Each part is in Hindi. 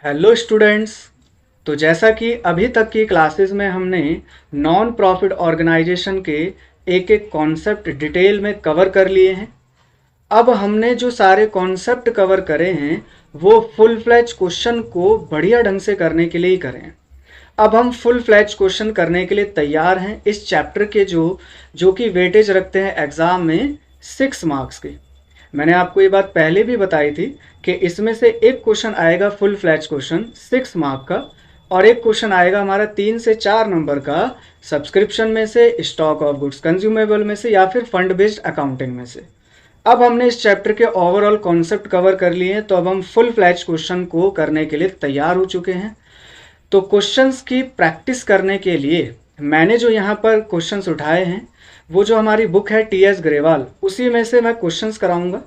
Hello students. तो जैसा कि अभी तक की क्लासेस में हमने नॉन प्रॉफिट ऑर्गेनाइजेशन के एक एक कॉन्सेप्ट डिटेल में कवर कर लिए हैं। अब हमने जो सारे कॉन्सेप्ट कवर करे हैं वो फुल फ्लैज क्वेश्चन को बढ़िया ढंग से करने के लिए ही करें। अब हम फुल फ्लैज क्वेश्चन करने के लिए तैयार हैं इस चैप्टर के जो कि वेटेज रखते हैं एग्ज़ाम में 6 मार्क्स के। मैंने आपको ये बात पहले भी बताई थी कि इसमें से एक क्वेश्चन आएगा फुल फ्लैज क्वेश्चन 6 मार्क का, और एक क्वेश्चन आएगा हमारा 3 से 4 नंबर का सब्सक्रिप्शन में से, स्टॉक ऑफ गुड्स कंज्यूमेबल में से, या फिर फंड बेस्ड अकाउंटिंग में से। अब हमने इस चैप्टर के ओवरऑल कॉन्सेप्ट कवर कर लिए हैं, तो अब हम फुल फ्लैज क्वेश्चन को करने के लिए तैयार हो चुके हैं। तो क्वेश्चंस की प्रैक्टिस करने के लिए मैंने जो यहाँ पर क्वेश्चंस उठाए हैं वो जो हमारी बुक है टीएस ग्रेवाल, उसी में से मैं क्वेश्चंस कराऊंगा।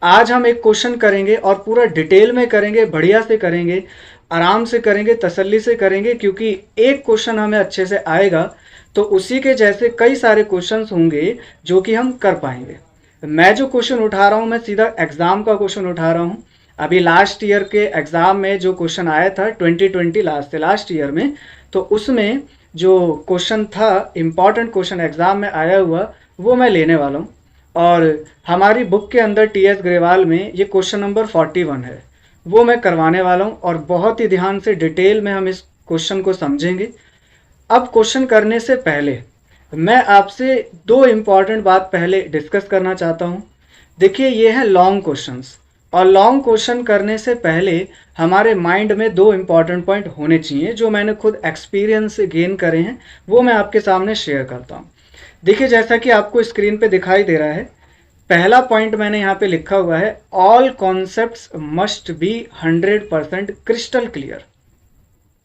आज हम एक क्वेश्चन करेंगे और पूरा डिटेल में करेंगे, बढ़िया से करेंगे, आराम से करेंगे, तसल्ली से करेंगे, क्योंकि एक क्वेश्चन हमें अच्छे से आएगा तो उसी के जैसे कई सारे क्वेश्चंस होंगे जो कि हम कर पाएंगे। मैं जो क्वेश्चन उठा रहा हूँ मैं सीधा एग्जाम का क्वेश्चन उठा रहा हूँ। अभी लास्ट ईयर के एग्जाम में जो क्वेश्चन आया था 2020 लास्ट ईयर में, तो उसमें जो क्वेश्चन था इम्पॉर्टेंट क्वेश्चन एग्जाम में आया हुआ वो मैं लेने वाला हूँ। और हमारी बुक के अंदर टीएस ग्रेवाल में ये क्वेश्चन नंबर 41 है, वो मैं करवाने वाला हूँ और बहुत ही ध्यान से डिटेल में हम इस क्वेश्चन को समझेंगे। अब क्वेश्चन करने से पहले मैं आपसे दो इम्पॉर्टेंट बात पहले डिस्कस करना चाहता हूँ। देखिए ये है लॉन्ग क्वेश्चंस, और लॉन्ग क्वेश्चन करने से पहले हमारे माइंड में दो इम्पॉर्टेंट पॉइंट होने चाहिए जो मैंने खुद एक्सपीरियंस से गेन करे हैं, वो मैं आपके सामने शेयर करता हूँ। देखिए जैसा कि आपको स्क्रीन पे दिखाई दे रहा है, पहला पॉइंट मैंने यहाँ पे लिखा हुआ है all concepts must be 100% crystal clear.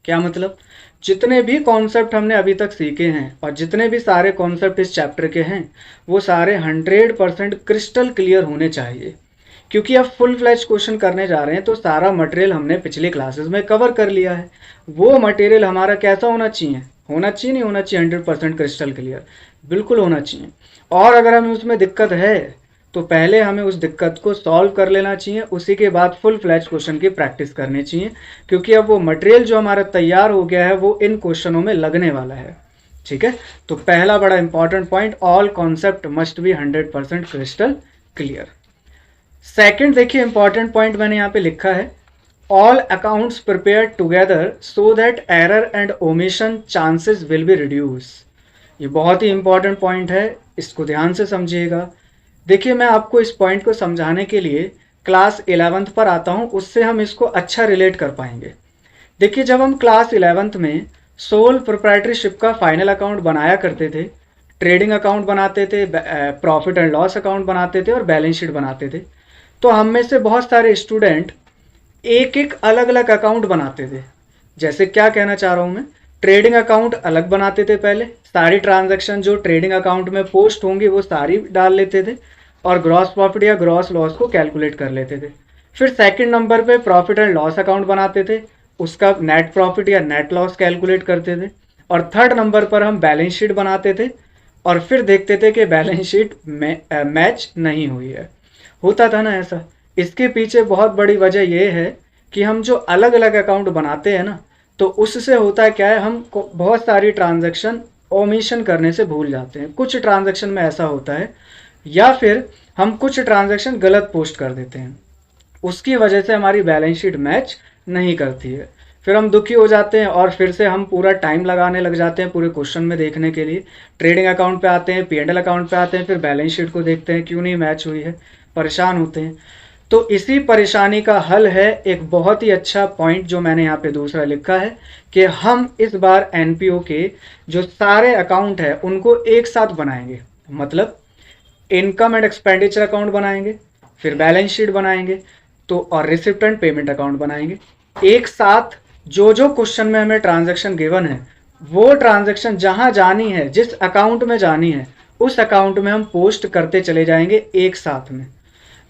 क्या मतलब? जितने भी कॉन्सेप्ट हमने अभी तक सीखे हैं और जितने भी सारे कॉन्सेप्ट इस चैप्टर के हैं वो सारे 100% क्रिस्टल क्लियर होने चाहिए, क्योंकि अब फुल फ्लैज क्वेश्चन करने जा रहे हैं तो सारा मटेरियल हमने पिछले क्लासेस में कवर कर लिया है। वो मटेरियल हमारा कैसा होना चाहिए? नहीं होना चाहिए 100% क्रिस्टल क्लियर, बिल्कुल होना चाहिए। और अगर हमें उसमें दिक्कत है तो पहले हमें उस दिक्कत को सॉल्व कर लेना चाहिए, उसी के बाद फुल फ्लैज क्वेश्चन की प्रैक्टिस करनी चाहिए, क्योंकि अब वो मटेरियल जो हमारा तैयार हो गया है वो इन क्वेश्चनों में लगने वाला है। ठीक है, तो पहला बड़ा important point, all concept must be 100% crystal clear. Second देखिए इंपॉर्टेंट पॉइंट मैंने यहाँ पे लिखा है all accounts prepare together so that error and omission chances will be reduce. ये बहुत ही इंपॉर्टेंट पॉइंट है, इसको ध्यान से समझिएगा। देखिए मैं आपको इस पॉइंट को समझाने के लिए क्लास 11th पर आता हूँ, उससे हम इसको अच्छा रिलेट कर पाएंगे। देखिए जब हम क्लास 11th में सोल प्रोप्राइटरशिप का फाइनल अकाउंट बनाया करते थे, ट्रेडिंग अकाउंट बनाते थे, प्रॉफिट एंड लॉस अकाउंट बनाते थे और बैलेंस शीट बनाते थे, तो हम में से बहुत सारे स्टूडेंट एक एक अलग अलग अकाउंट बनाते थे। जैसे क्या कहना चाह रहा हूँ मैं, ट्रेडिंग अकाउंट अलग बनाते थे, पहले सारी ट्रांजैक्शन जो ट्रेडिंग अकाउंट में पोस्ट होंगी वो सारी डाल लेते थे और ग्रॉस प्रॉफिट या ग्रॉस लॉस को कैलकुलेट कर लेते थे। फिर सेकंड नंबर पे प्रॉफिट एंड लॉस अकाउंट बनाते थे, उसका नेट प्रॉफिट या नेट लॉस कैलकुलेट करते थे। और थर्ड नंबर पर हम बैलेंस शीट बनाते थे और फिर देखते थे कि बैलेंस शीट मैच नहीं हुई है। होता था ना ऐसा। इसके पीछे बहुत बड़ी वजह यह है कि हम जो अलग अलग अकाउंट बनाते हैं ना, तो उससे होता है क्या है, हम बहुत सारी ट्रांजैक्शन ओमिशन करने से भूल जाते हैं। कुछ ट्रांजैक्शन में ऐसा होता है, या फिर हम कुछ ट्रांजैक्शन गलत पोस्ट कर देते हैं, उसकी वजह से हमारी बैलेंस शीट मैच नहीं करती है। फिर हम दुखी हो जाते हैं और फिर से हम पूरा टाइम लगाने लग जाते हैं पूरे क्वेश्चन में देखने के लिए। ट्रेडिंग अकाउंट पे आते हैं, पी&एल अकाउंट पे आते हैं, फिर बैलेंस शीट को देखते हैं क्यों नहीं मैच हुई है, परेशान होते हैं। तो इसी परेशानी का हल है एक बहुत ही अच्छा पॉइंट जो मैंने यहाँ पे दूसरा लिखा है कि हम इस बार एनपीओ के जो सारे अकाउंट है उनको एक साथ बनाएंगे। मतलब इनकम एंड एक्सपेंडिचर अकाउंट बनाएंगे, फिर बैलेंस शीट बनाएंगे, तो और रिसिप्ट एंड पेमेंट अकाउंट बनाएंगे एक साथ। जो जो क्वेश्चन में हमें ट्रांजैक्शन गिवन है वो ट्रांजैक्शन जहां जानी है, जिस अकाउंट में जानी है, उस अकाउंट में हम पोस्ट करते चले जाएंगे एक साथ में।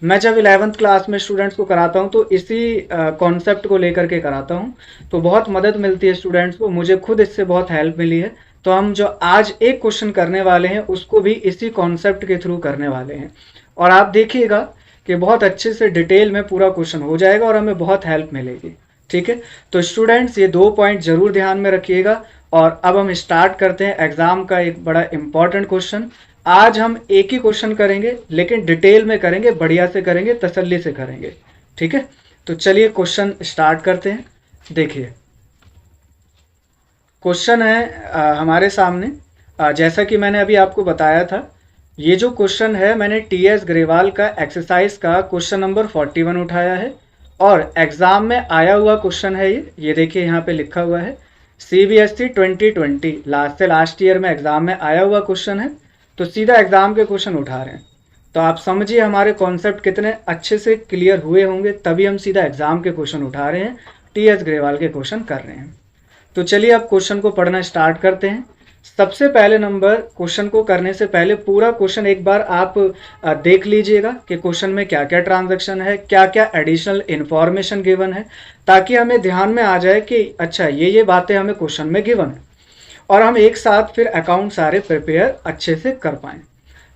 मैं जब 11th क्लास में स्टूडेंट्स को कराता हूं तो इसी कॉन्सेप्ट को लेकर के कराता हूं, तो बहुत मदद मिलती है स्टूडेंट्स को, मुझे खुद इससे बहुत हेल्प मिली है। तो हम जो आज एक क्वेश्चन करने वाले हैं उसको भी इसी कॉन्सेप्ट के थ्रू करने वाले हैं, और आप देखिएगा कि बहुत अच्छे से डिटेल में पूरा क्वेश्चन हो जाएगा और हमें बहुत हेल्प मिलेगी। ठीक है, तो स्टूडेंट्स ये 2 पॉइंट जरूर ध्यान में रखिएगा। और अब हम स्टार्ट करते हैं एग्जाम का एक बड़ा इंपॉर्टेंट क्वेश्चन। आज हम एक ही क्वेश्चन करेंगे, लेकिन डिटेल में करेंगे, बढ़िया से करेंगे, तसल्ली से करेंगे। ठीक है, तो चलिए क्वेश्चन स्टार्ट करते हैं। देखिए क्वेश्चन है हमारे सामने, जैसा कि मैंने अभी आपको बताया था, ये जो क्वेश्चन है मैंने टीएस ग्रेवाल का एक्सरसाइज का क्वेश्चन नंबर 41 उठाया है और एग्जाम में आया हुआ क्वेश्चन है ये देखिए यहाँ पे लिखा हुआ है सीबीएसई 2020 लास्ट से लास्ट ईयर में एग्जाम में आया हुआ क्वेश्चन है, तो सीधा एग्जाम के क्वेश्चन उठा रहे हैं। तो आप समझिए हमारे कॉन्सेप्ट कितने अच्छे से क्लियर हुए होंगे, तभी हम सीधा एग्जाम के क्वेश्चन उठा रहे हैं, टीएस ग्रेवाल के क्वेश्चन कर रहे हैं। तो चलिए अब क्वेश्चन को पढ़ना स्टार्ट करते हैं। सबसे पहले नंबर, क्वेश्चन को करने से पहले पूरा क्वेश्चन एक बार आप देख लीजिएगा कि क्वेश्चन में क्या क्या ट्रांजैक्शन है, क्या क्या एडिशनल इंफॉर्मेशन गिवन है, ताकि हमें ध्यान में आ जाए कि अच्छा ये बातें हमें क्वेश्चन में गिवन है और हम एक साथ फिर अकाउंट सारे प्रिपेयर अच्छे से कर पाएँ।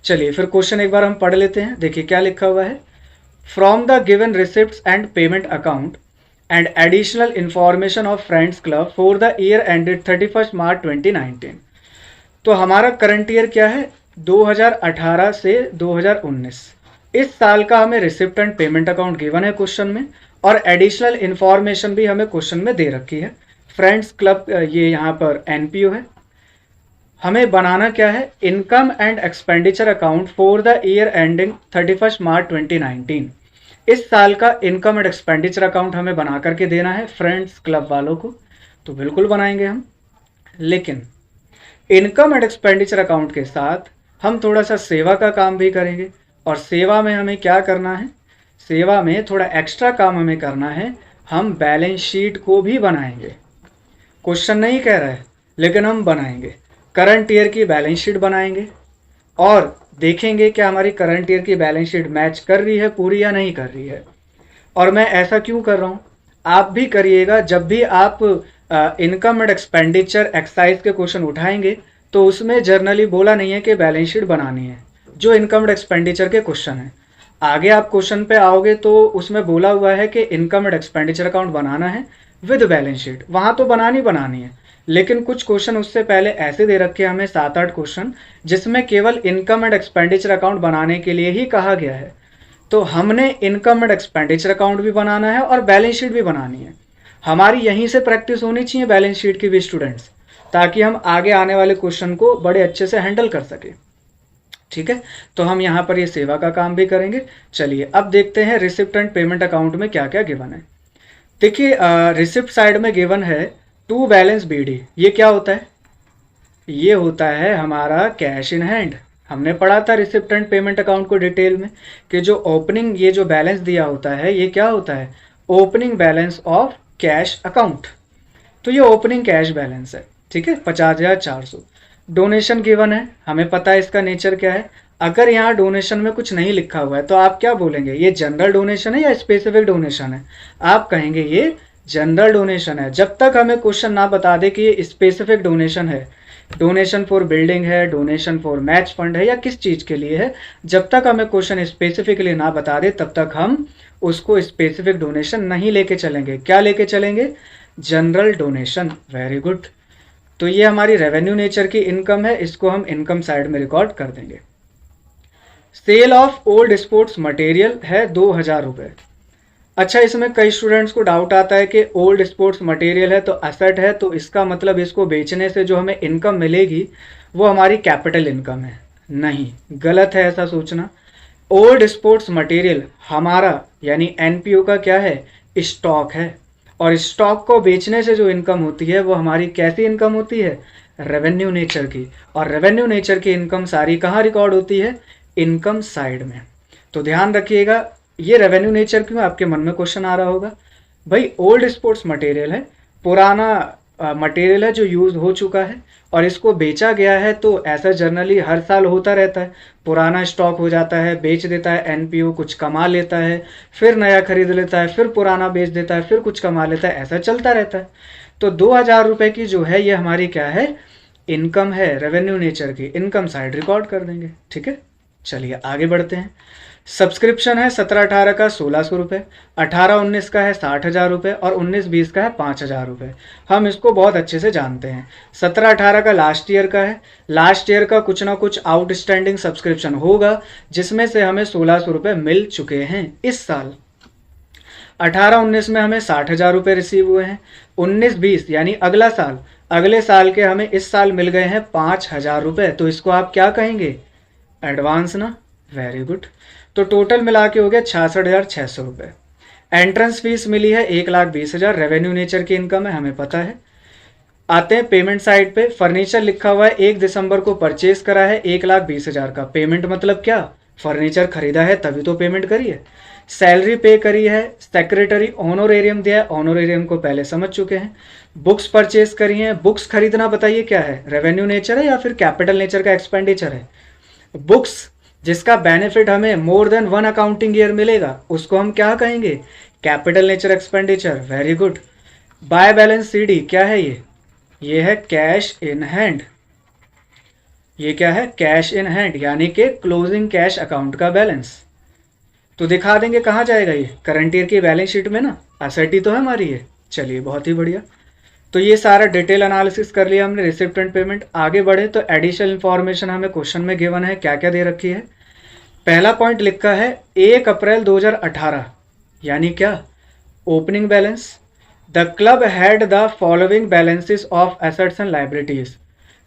चलिए फिर क्वेश्चन एक बार हम पढ़ लेते हैं। देखिए क्या लिखा हुआ है, from the given receipts and payment account and additional information of Friends Club for the year ended 31st March 2019। तो हमारा करंट ईयर क्या है, 2018 से 2019। इस साल का हमें receipt and payment account given है क्वेश्चन में, और एडिशनल इंफॉर्मेशन भी हमें क्वेश्चन में दे रखी है। फ्रेंड्स क्लब ये यहाँ पर एनपीओ है। हमें बनाना क्या है, income and expenditure account for the year ending 31st मार्च 2019। इस साल का इनकम एंड एक्सपेंडिचर अकाउंट हमें बना करके देना है फ्रेंड्स क्लब वालों को, तो बिल्कुल बनाएंगे हम। लेकिन इनकम एंड एक्सपेंडिचर अकाउंट के साथ हम थोड़ा सा सेवा का काम भी करेंगे, और सेवा में हमें क्या करना है, सेवा में थोड़ा एक्स्ट्रा काम हमें करना है, हम बैलेंस शीट को भी बनाएंगे। क्वेश्चन नहीं कह रहा है, लेकिन हम बनाएंगे। करंट ईयर की बैलेंस शीट बनाएंगे और देखेंगे कि हमारी करंट ईयर की बैलेंस शीट मैच कर रही है पूरी या नहीं कर रही है। और मैं ऐसा क्यों कर रहा हूँ, आप भी करिएगा। जब भी आप इनकम एंड एक्सपेंडिचर एक्सरसाइज के क्वेश्चन उठाएंगे तो उसमें जर्नली बोला नहीं है कि बैलेंस शीट बनानी है, जो इनकम एंड एक्सपेंडिचर के क्वेश्चन है। आगे आप क्वेश्चन पे आओगे तो उसमें बोला हुआ है कि इनकम एंड एक्सपेंडिचर अकाउंट बनाना है विद बैलेंस शीट, वहाँ तो बनानी है। लेकिन कुछ क्वेश्चन उससे पहले ऐसे दे रखे हमें 7-8 क्वेश्चन, जिसमें केवल इनकम एंड एक्सपेंडिचर अकाउंट बनाने के लिए ही कहा गया है। तो हमने इनकम एंड एक्सपेंडिचर अकाउंट भी बनाना है और बैलेंस शीट भी बनानी है। हमारी यहीं से प्रैक्टिस होनी चाहिए बैलेंस शीट की भी स्टूडेंट्स, ताकि हम आगे आने वाले क्वेश्चन को बड़े अच्छे से हैंडल कर सके। ठीक है, तो हम यहाँ पर ये सेवा का काम भी करेंगे। चलिए अब देखते हैं रिसिप्ट एंड पेमेंट अकाउंट में क्या क्या गिवन है। देखिए रिसिप्ट साइड में गिवन है टू बैलेंस बीडी। ये क्या होता है, ये होता है हमारा कैश इन हैंड। हमने पढ़ा था रिसिप्ट एंड पेमेंट अकाउंट को डिटेल में कि जो ओपनिंग ये जो बैलेंस दिया होता है ये क्या होता है, opening balance of cash account. तो ये ओपनिंग कैश बैलेंस है, ठीक है, 50,400। डोनेशन गिवन है, हमें पता है इसका नेचर क्या है। अगर यहाँ डोनेशन में कुछ नहीं लिखा हुआ है तो आप क्या बोलेंगे, ये जनरल डोनेशन है या स्पेसिफिक डोनेशन है। आप कहेंगे ये जनरल डोनेशन है, जब तक हमें क्वेश्चन ना बता दे कि ये स्पेसिफिक डोनेशन है, डोनेशन फॉर बिल्डिंग है, डोनेशन फॉर मैच फंड है या किस चीज के लिए है। जब तक हमें क्वेश्चन स्पेसिफिकली ना बता दे तब तक हम उसको स्पेसिफिक डोनेशन नहीं लेके चलेंगे। क्या लेके चलेंगे, जनरल डोनेशन। Very good. तो ये हमारी रेवेन्यू नेचर की इनकम है, इसको हम इनकम साइड में रिकॉर्ड कर देंगे। Sale of old sports material है 2,000 रुपये। अच्छा, इसमें कई स्टूडेंट्स को डाउट आता है कि ओल्ड स्पोर्ट्स मटेरियल है तो असेट है, तो इसका मतलब इसको बेचने से जो हमें इनकम मिलेगी वो हमारी कैपिटल इनकम है। नहीं, गलत है ऐसा सोचना। ओल्ड स्पोर्ट्स मटेरियल हमारा यानी एनपीओ का क्या है, स्टॉक है, और स्टॉक को बेचने से जो इनकम होती है वो हमारी कैसी इनकम होती है, रेवेन्यू नेचर की। और रेवेन्यू नेचर की इनकम सारी कहाँ रिकॉर्ड होती है, इनकम साइड में। तो ध्यान रखिएगा, ये रेवेन्यू नेचर क्यों, आपके मन में क्वेश्चन आ रहा होगा। भाई ओल्ड स्पोर्ट्स मटेरियल है, पुराना मटेरियल है जो यूज हो चुका है और इसको बेचा गया है, तो ऐसा जनरली हर साल होता रहता है। पुराना स्टॉक हो जाता है, बेच देता है एनपीओ, कुछ कमा लेता है, फिर नया खरीद लेता है, फिर पुराना बेच देता है, फिर कुछ कमा लेता है, ऐसा चलता रहता है। तो 2,000 रुपये की जो है ये हमारी क्या है, इनकम है, रेवेन्यू नेचर की। इनकम साइड रिकॉर्ड कर देंगे। ठीक है, चलिए आगे बढ़ते हैं। सब्सक्रिप्शन है 17-18 का 1600 रुपये, 18-19 का है 60,000 रुपये और 19-20 का है 5,000 रुपये। हम इसको बहुत अच्छे से जानते हैं। 17-18 का लास्ट ईयर का है, लास्ट ईयर का कुछ ना कुछ आउटस्टैंडिंग सब्सक्रिप्शन होगा जिसमें से हमें 1600 रुपये मिल चुके हैं इस साल। 18-19 में हमें 60,000 रुपये रिसीव हुए हैं। 19-20 यानी अगला साल, अगले साल के हमें इस साल मिल गए हैं 5,000 रुपये। तो इसको आप क्या कहेंगे? एडवांस ना। Very good. तो टोटल मिला के हो गया 66,600 रुपये। एंट्रेंस फीस मिली है 1,20,000। रेवेन्यू नेचर की इनकम है, हमें पता है। आते हैं पेमेंट साइड पे। फर्नीचर लिखा हुआ है 1 दिसंबर को परचेज करा है 1,20,000 का। पेमेंट मतलब क्या? फर्नीचर खरीदा है तभी तो पेमेंट करी है। सैलरी पे करी है, सेक्रेटरी ऑनोरेरियम दिया है, ऑनोरेरियम को पहले समझ चुके हैं। बुक्स परचेज करी हैं। बुक्स खरीदना बताइए क्या है? रेवेन्यू नेचर है या फिर कैपिटल नेचर का एक्सपेंडिचर है? बुक्स जिसका बेनिफिट हमें मोर देन 1 अकाउंटिंग ईयर मिलेगा उसको हम क्या कहेंगे? Capital nature expenditure. Very good. By balance CD क्या है? ये है कैश इन हैंड। ये क्या है? कैश इन हैंड, यानी कि क्लोजिंग कैश अकाउंट का बैलेंस। तो दिखा देंगे कहाँ जाएगा ये? करंट ईयर की बैलेंस शीट में ना। एसेट ही तो है हमारी ये। चलिए बहुत ही बढ़िया। तो ये सारा डिटेल एनालिसिस कर लिया हमने, रिसिप्ट एंड पेमेंट। आगे बढ़े तो एडिशनल इंफॉर्मेशन हमें क्वेश्चन में गिवन है, क्या क्या दे रखी है। पहला पॉइंट लिखा है 1 अप्रैल 2018, यानी क्या? Opening balance. The club had the following balances of assets and liabilities.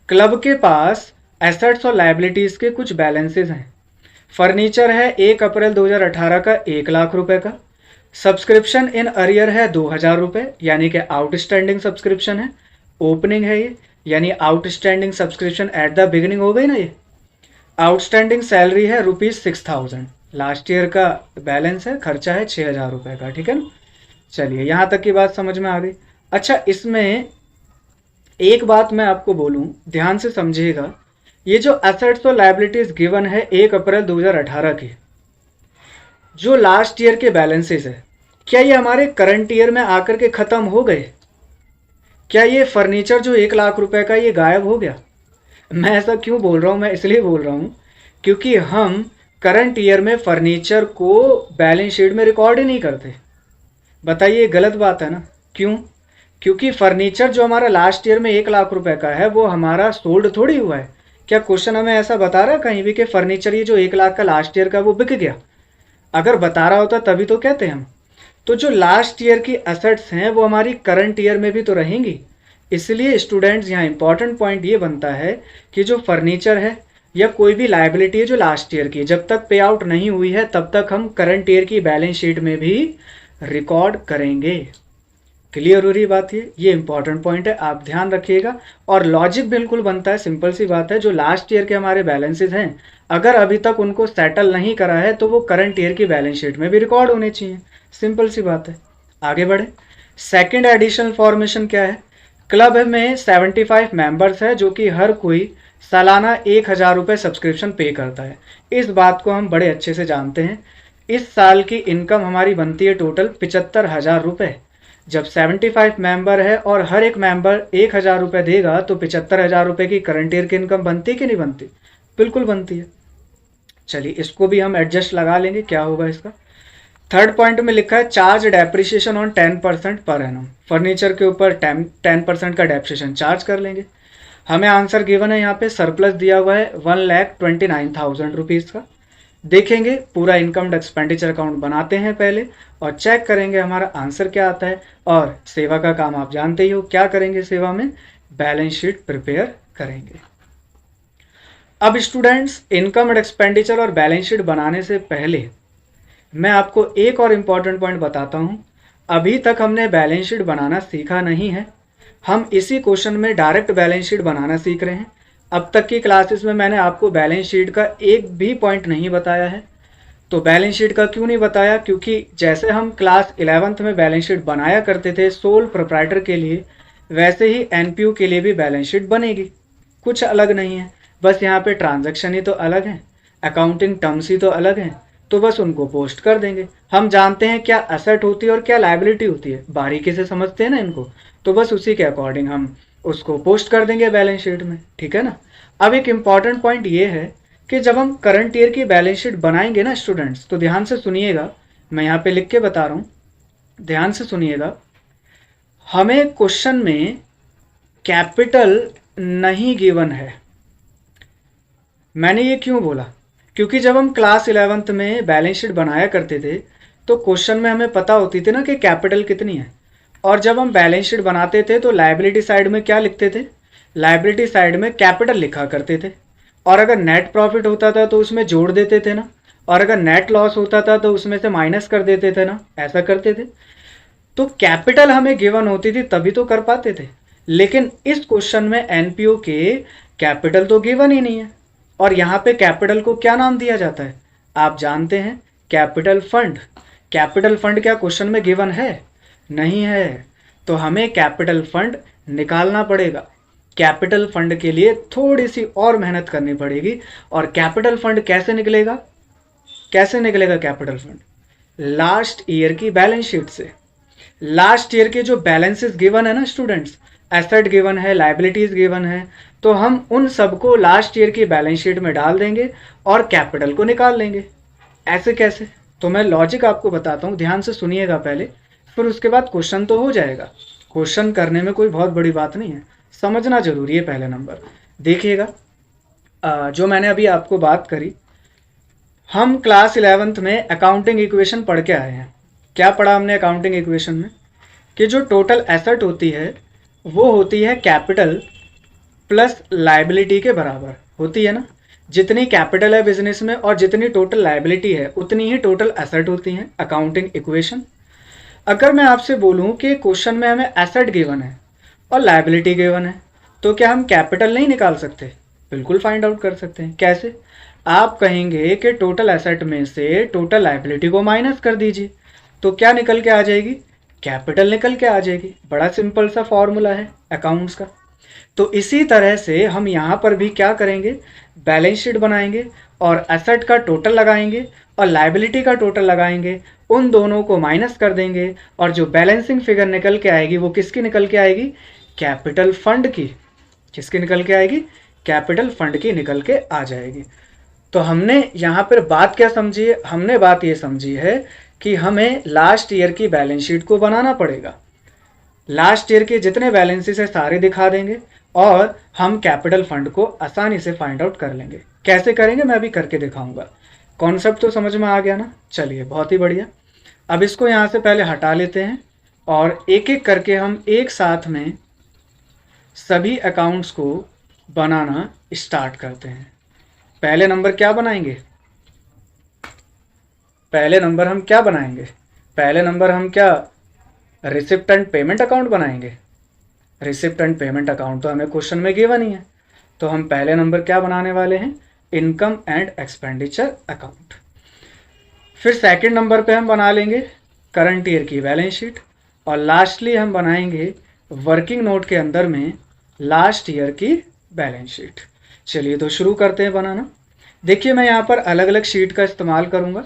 Club के पास एसेट्स और लाइबिलिटीज के कुछ बैलेंसेस हैं। फर्नीचर है 1 अप्रैल 2018 का 1,00,000 रुपए का। सब्सक्रिप्शन इन अरियर है 2,000 रुपये, यानी कि आउटस्टैंडिंग सब्सक्रिप्शन है। ओपनिंग है ये, यानी outstanding subscription at the beginning हो गई ना ये। आउटस्टैंडिंग सैलरी है ₹6,000। लास्ट ईयर का बैलेंस है, खर्चा है 6,000 रुपये का। ठीक है ना। चलिए यहाँ तक की बात समझ में आ गई। अच्छा, इसमें एक बात मैं आपको बोलूँ, ध्यान से समझिएगा। ये जो एसेट्स और लायबिलिटीज गिवन है 1 अप्रैल 2018 की, जो लास्ट ईयर के बैलेंसेस है, क्या ये हमारे करंट ईयर में आकर के ख़त्म हो गए? क्या ये फर्नीचर जो 1,00,000 रुपए का ये गायब हो गया? मैं ऐसा क्यों बोल रहा हूँ? मैं इसलिए बोल रहा हूँ क्योंकि हम करंट ईयर में फर्नीचर को बैलेंस शीट में रिकॉर्ड ही नहीं करते। बताइए, गलत बात है ना? क्यों? क्योंकि फर्नीचर जो हमारा लास्ट ईयर में 1,00,000 रुपए का है वो हमारा सोल्ड थोड़ी हुआ है। क्या क्वेश्चन हमें ऐसा बता रहा है कहीं भी कि फर्नीचर ये जो 1,00,000 का लास्ट ईयर का वो बिक गया? अगर बता रहा होता तभी तो कहते हम। तो जो लास्ट ईयर की एसेट्स हैं वो हमारी करंट ईयर में भी तो रहेंगी। इसलिए स्टूडेंट्स यहाँ इंपॉर्टेंट पॉइंट ये बनता है कि जो फर्नीचर है या कोई भी लायबिलिटी है जो लास्ट ईयर की, जब तक पे आउट नहीं हुई है तब तक हम करंट ईयर की बैलेंस शीट में भी रिकॉर्ड करेंगे। क्लियर हो रही बात? ये इंपॉर्टेंट पॉइंट है, आप ध्यान रखिएगा। और लॉजिक बिल्कुल बनता है, सिंपल सी बात है। जो लास्ट ईयर के हमारे बैलेंसेस हैं अगर अभी तक उनको सेटल नहीं करा है तो वो करंट ईयर की बैलेंस शीट में भी रिकॉर्ड होने चाहिए। सिंपल सी बात है। आगे बढ़े। सेकेंड एडिशनल फॉर्मेशन क्या है? क्लब में 75 मेंबर्स है जो कि हर कोई सालाना 1,000 रुपये सब्सक्रिप्शन पे करता है। इस बात को हम बड़े अच्छे से जानते हैं। इस साल की इनकम हमारी बनती है टोटल 75,000 रुपये। जब 75 मेंबर है और हर एक मेंबर 1,000 रुपये देगा तो 75,000 रुपये की करंट ईयर की इनकम बनती कि नहीं बनती? बिल्कुल बनती है। चलिए इसको भी हम एडजस्ट लगा लेंगे, क्या होगा इसका। थर्ड पॉइंट में लिखा है charge depreciation on 10% per annum. Furniture के ऊपर 10% का डेप्रिसिएशन चार्ज कर लेंगे। हमें आंसर गिवन है यहाँ पे, सरप्लस दिया हुआ है 1,29,000 रुपीज़ का। देखेंगे पूरा इनकम एक्सपेंडिचर अकाउंट बनाते हैं पहले और चेक करेंगे हमारा आंसर क्या आता है। और सेवा का काम आप जानते ही हो, क्या करेंगे सेवा में? बैलेंस शीट प्रिपेयर करेंगे। अब स्टूडेंट्स, इनकम एंड एक्सपेंडिचर और बैलेंस शीट बनाने से पहले मैं आपको एक और इम्पॉर्टेंट पॉइंट बताता हूँ। अभी तक हमने बैलेंस शीट बनाना सीखा नहीं है। हम इसी क्वेश्चन में डायरेक्ट बैलेंस शीट बनाना सीख रहे हैं। अब तक की क्लासेस में मैंने आपको बैलेंस शीट का एक भी पॉइंट नहीं बताया है। तो बैलेंस शीट का क्यों नहीं बताया? क्योंकि जैसे हम क्लास 11th में बैलेंस शीट बनाया करते थे सोल प्रोप्राइटर के लिए, वैसे ही एनपीयू के लिए भी बैलेंस शीट बनेगी। कुछ अलग नहीं है, बस यहाँ पे ट्रांजैक्शन ही तो अलग है, अकाउंटिंग टर्म्स ही तो अलग हैं। तो बस उनको पोस्ट कर देंगे। हम जानते हैं क्या एसेट होती है और क्या लायबिलिटी होती है, बारीकी से समझते हैं ना इनको। तो बस उसी के अकॉर्डिंग हम उसको पोस्ट कर देंगे बैलेंस शीट में। ठीक है ना। अब एक इम्पॉर्टेंट पॉइंट ये है कि जब हम करंट ईयर की बैलेंस शीट बनाएंगे ना स्टूडेंट्स, तो ध्यान से सुनिएगा, मैं यहाँ पे लिख के बता रहा हूँ, ध्यान से सुनिएगा। हमें क्वेश्चन में कैपिटल नहीं गिवन है। मैंने ये क्यों बोला? क्योंकि जब हम क्लास 11th में बैलेंस शीट बनाया करते थे तो क्वेश्चन में हमें पता होती थी ना कि कैपिटल कितनी है। और जब हम बैलेंस शीट बनाते थे तो लायबिलिटी साइड में क्या लिखते थे? लायबिलिटी साइड में कैपिटल लिखा करते थे। और अगर नेट प्रॉफिट होता था तो उसमें जोड़ देते थे ना, और अगर नेट लॉस होता था तो उसमें से माइनस कर देते थे ना, ऐसा करते थे। तो कैपिटल हमें गिवन होती थी तभी तो कर पाते थे। लेकिन इस क्वेश्चन में एनपीओ के कैपिटल तो गिवन ही नहीं है। और यहाँ पे कैपिटल को क्या नाम दिया जाता है? आप जानते हैं, कैपिटल फंड। कैपिटल फंड क्या क्वेश्चन में गिवन है? नहीं है। तो हमें कैपिटल फंड निकालना पड़ेगा। कैपिटल फंड के लिए थोड़ी सी और मेहनत करनी पड़ेगी। और कैपिटल फंड कैसे निकलेगा? कैसे निकलेगा कैपिटल फंड? लास्ट ईयर की बैलेंस शीट से। लास्ट ईयर के जो बैलेंसेस गिवन है ना स्टूडेंट्स, एसेट गिवन है, लायबिलिटीज गिवन है, तो हम उन सबको लास्ट ईयर की बैलेंस शीट में डाल देंगे और कैपिटल को निकाल लेंगे। ऐसे कैसे? तो मैं लॉजिक आपको बताता हूँ, ध्यान से सुनिएगा पहले, फिर उसके बाद क्वेश्चन तो हो जाएगा। क्वेश्चन करने में कोई बहुत बड़ी बात नहीं है, समझना जरूरी है। पहले नंबर देखिएगा, जो मैंने अभी आपको बात करी, हम क्लास 11th में अकाउंटिंग इक्वेशन पढ़ के आए हैं। क्या पढ़ा हमने अकाउंटिंग इक्वेशन में? कि जो टोटल एसेट होती है वो होती है कैपिटल प्लस लायबिलिटी के बराबर होती है ना। जितनी कैपिटल है बिजनेस में और जितनी टोटल लायबिलिटी है उतनी ही टोटल एसेट होती हैं। Accounting equation. अगर मैं आपसे बोलूं कि क्वेश्चन में हमें एसेट गिवन है और लायबिलिटी गिवन है, तो क्या हम कैपिटल नहीं निकाल सकते? बिल्कुल फाइंड आउट कर सकते हैं। कैसे? आप कहेंगे कि टोटल एसेट में से टोटल लायबिलिटी को माइनस कर दीजिए, तो क्या निकल के आ जाएगी? कैपिटल निकल के आ जाएगी। बड़ा सिंपल सा फॉर्मूला है अकाउंट्स का। तो इसी तरह से हम यहाँ पर भी क्या करेंगे? बैलेंस शीट बनाएंगे और एसेट का टोटल लगाएंगे और लायबिलिटी का टोटल लगाएंगे, उन दोनों को माइनस कर देंगे और जो बैलेंसिंग फिगर निकल के आएगी वो किसकी निकल के आएगी? कैपिटल फंड की। किसकी निकल के आएगी? कैपिटल फंड की निकल के आ जाएगी। तो हमने यहाँ पर बात क्या समझी है? हमने बात ये समझी है कि हमें लास्ट ईयर की बैलेंस शीट को बनाना पड़ेगा। लास्ट ईयर के जितने बैलेंसेस है सारे दिखा देंगे और हम कैपिटल फंड को आसानी से फाइंड आउट कर लेंगे। कैसे करेंगे मैं अभी करके दिखाऊंगा। कॉन्सेप्ट तो समझ में आ गया ना? चलिए, बहुत ही बढ़िया। अब इसको यहाँ से पहले हटा लेते हैं और एक एक करके हम एक साथ में सभी अकाउंट्स को बनाना स्टार्ट करते हैं। पहले नंबर क्या बनाएंगे? पहले नंबर हम क्या बनाएंगे? पहले नंबर हम क्या रिसिप्ट एंड पेमेंट अकाउंट बनाएंगे। रिसिप्ट एंड पेमेंट अकाउंट तो हमें क्वेश्चन में गिवन ही है, तो हम पहले नंबर क्या बनाने वाले हैं? Income and expenditure account. फिर सेकंड नंबर पे हम बना लेंगे करंट ईयर की बैलेंस शीट और लास्टली हम बनाएंगे वर्किंग नोट के अंदर में लास्ट ईयर की बैलेंस शीट। चलिए तो शुरू करते हैं बनाना। देखिए, मैं यहाँ पर अलग अलग शीट का इस्तेमाल करूँगा,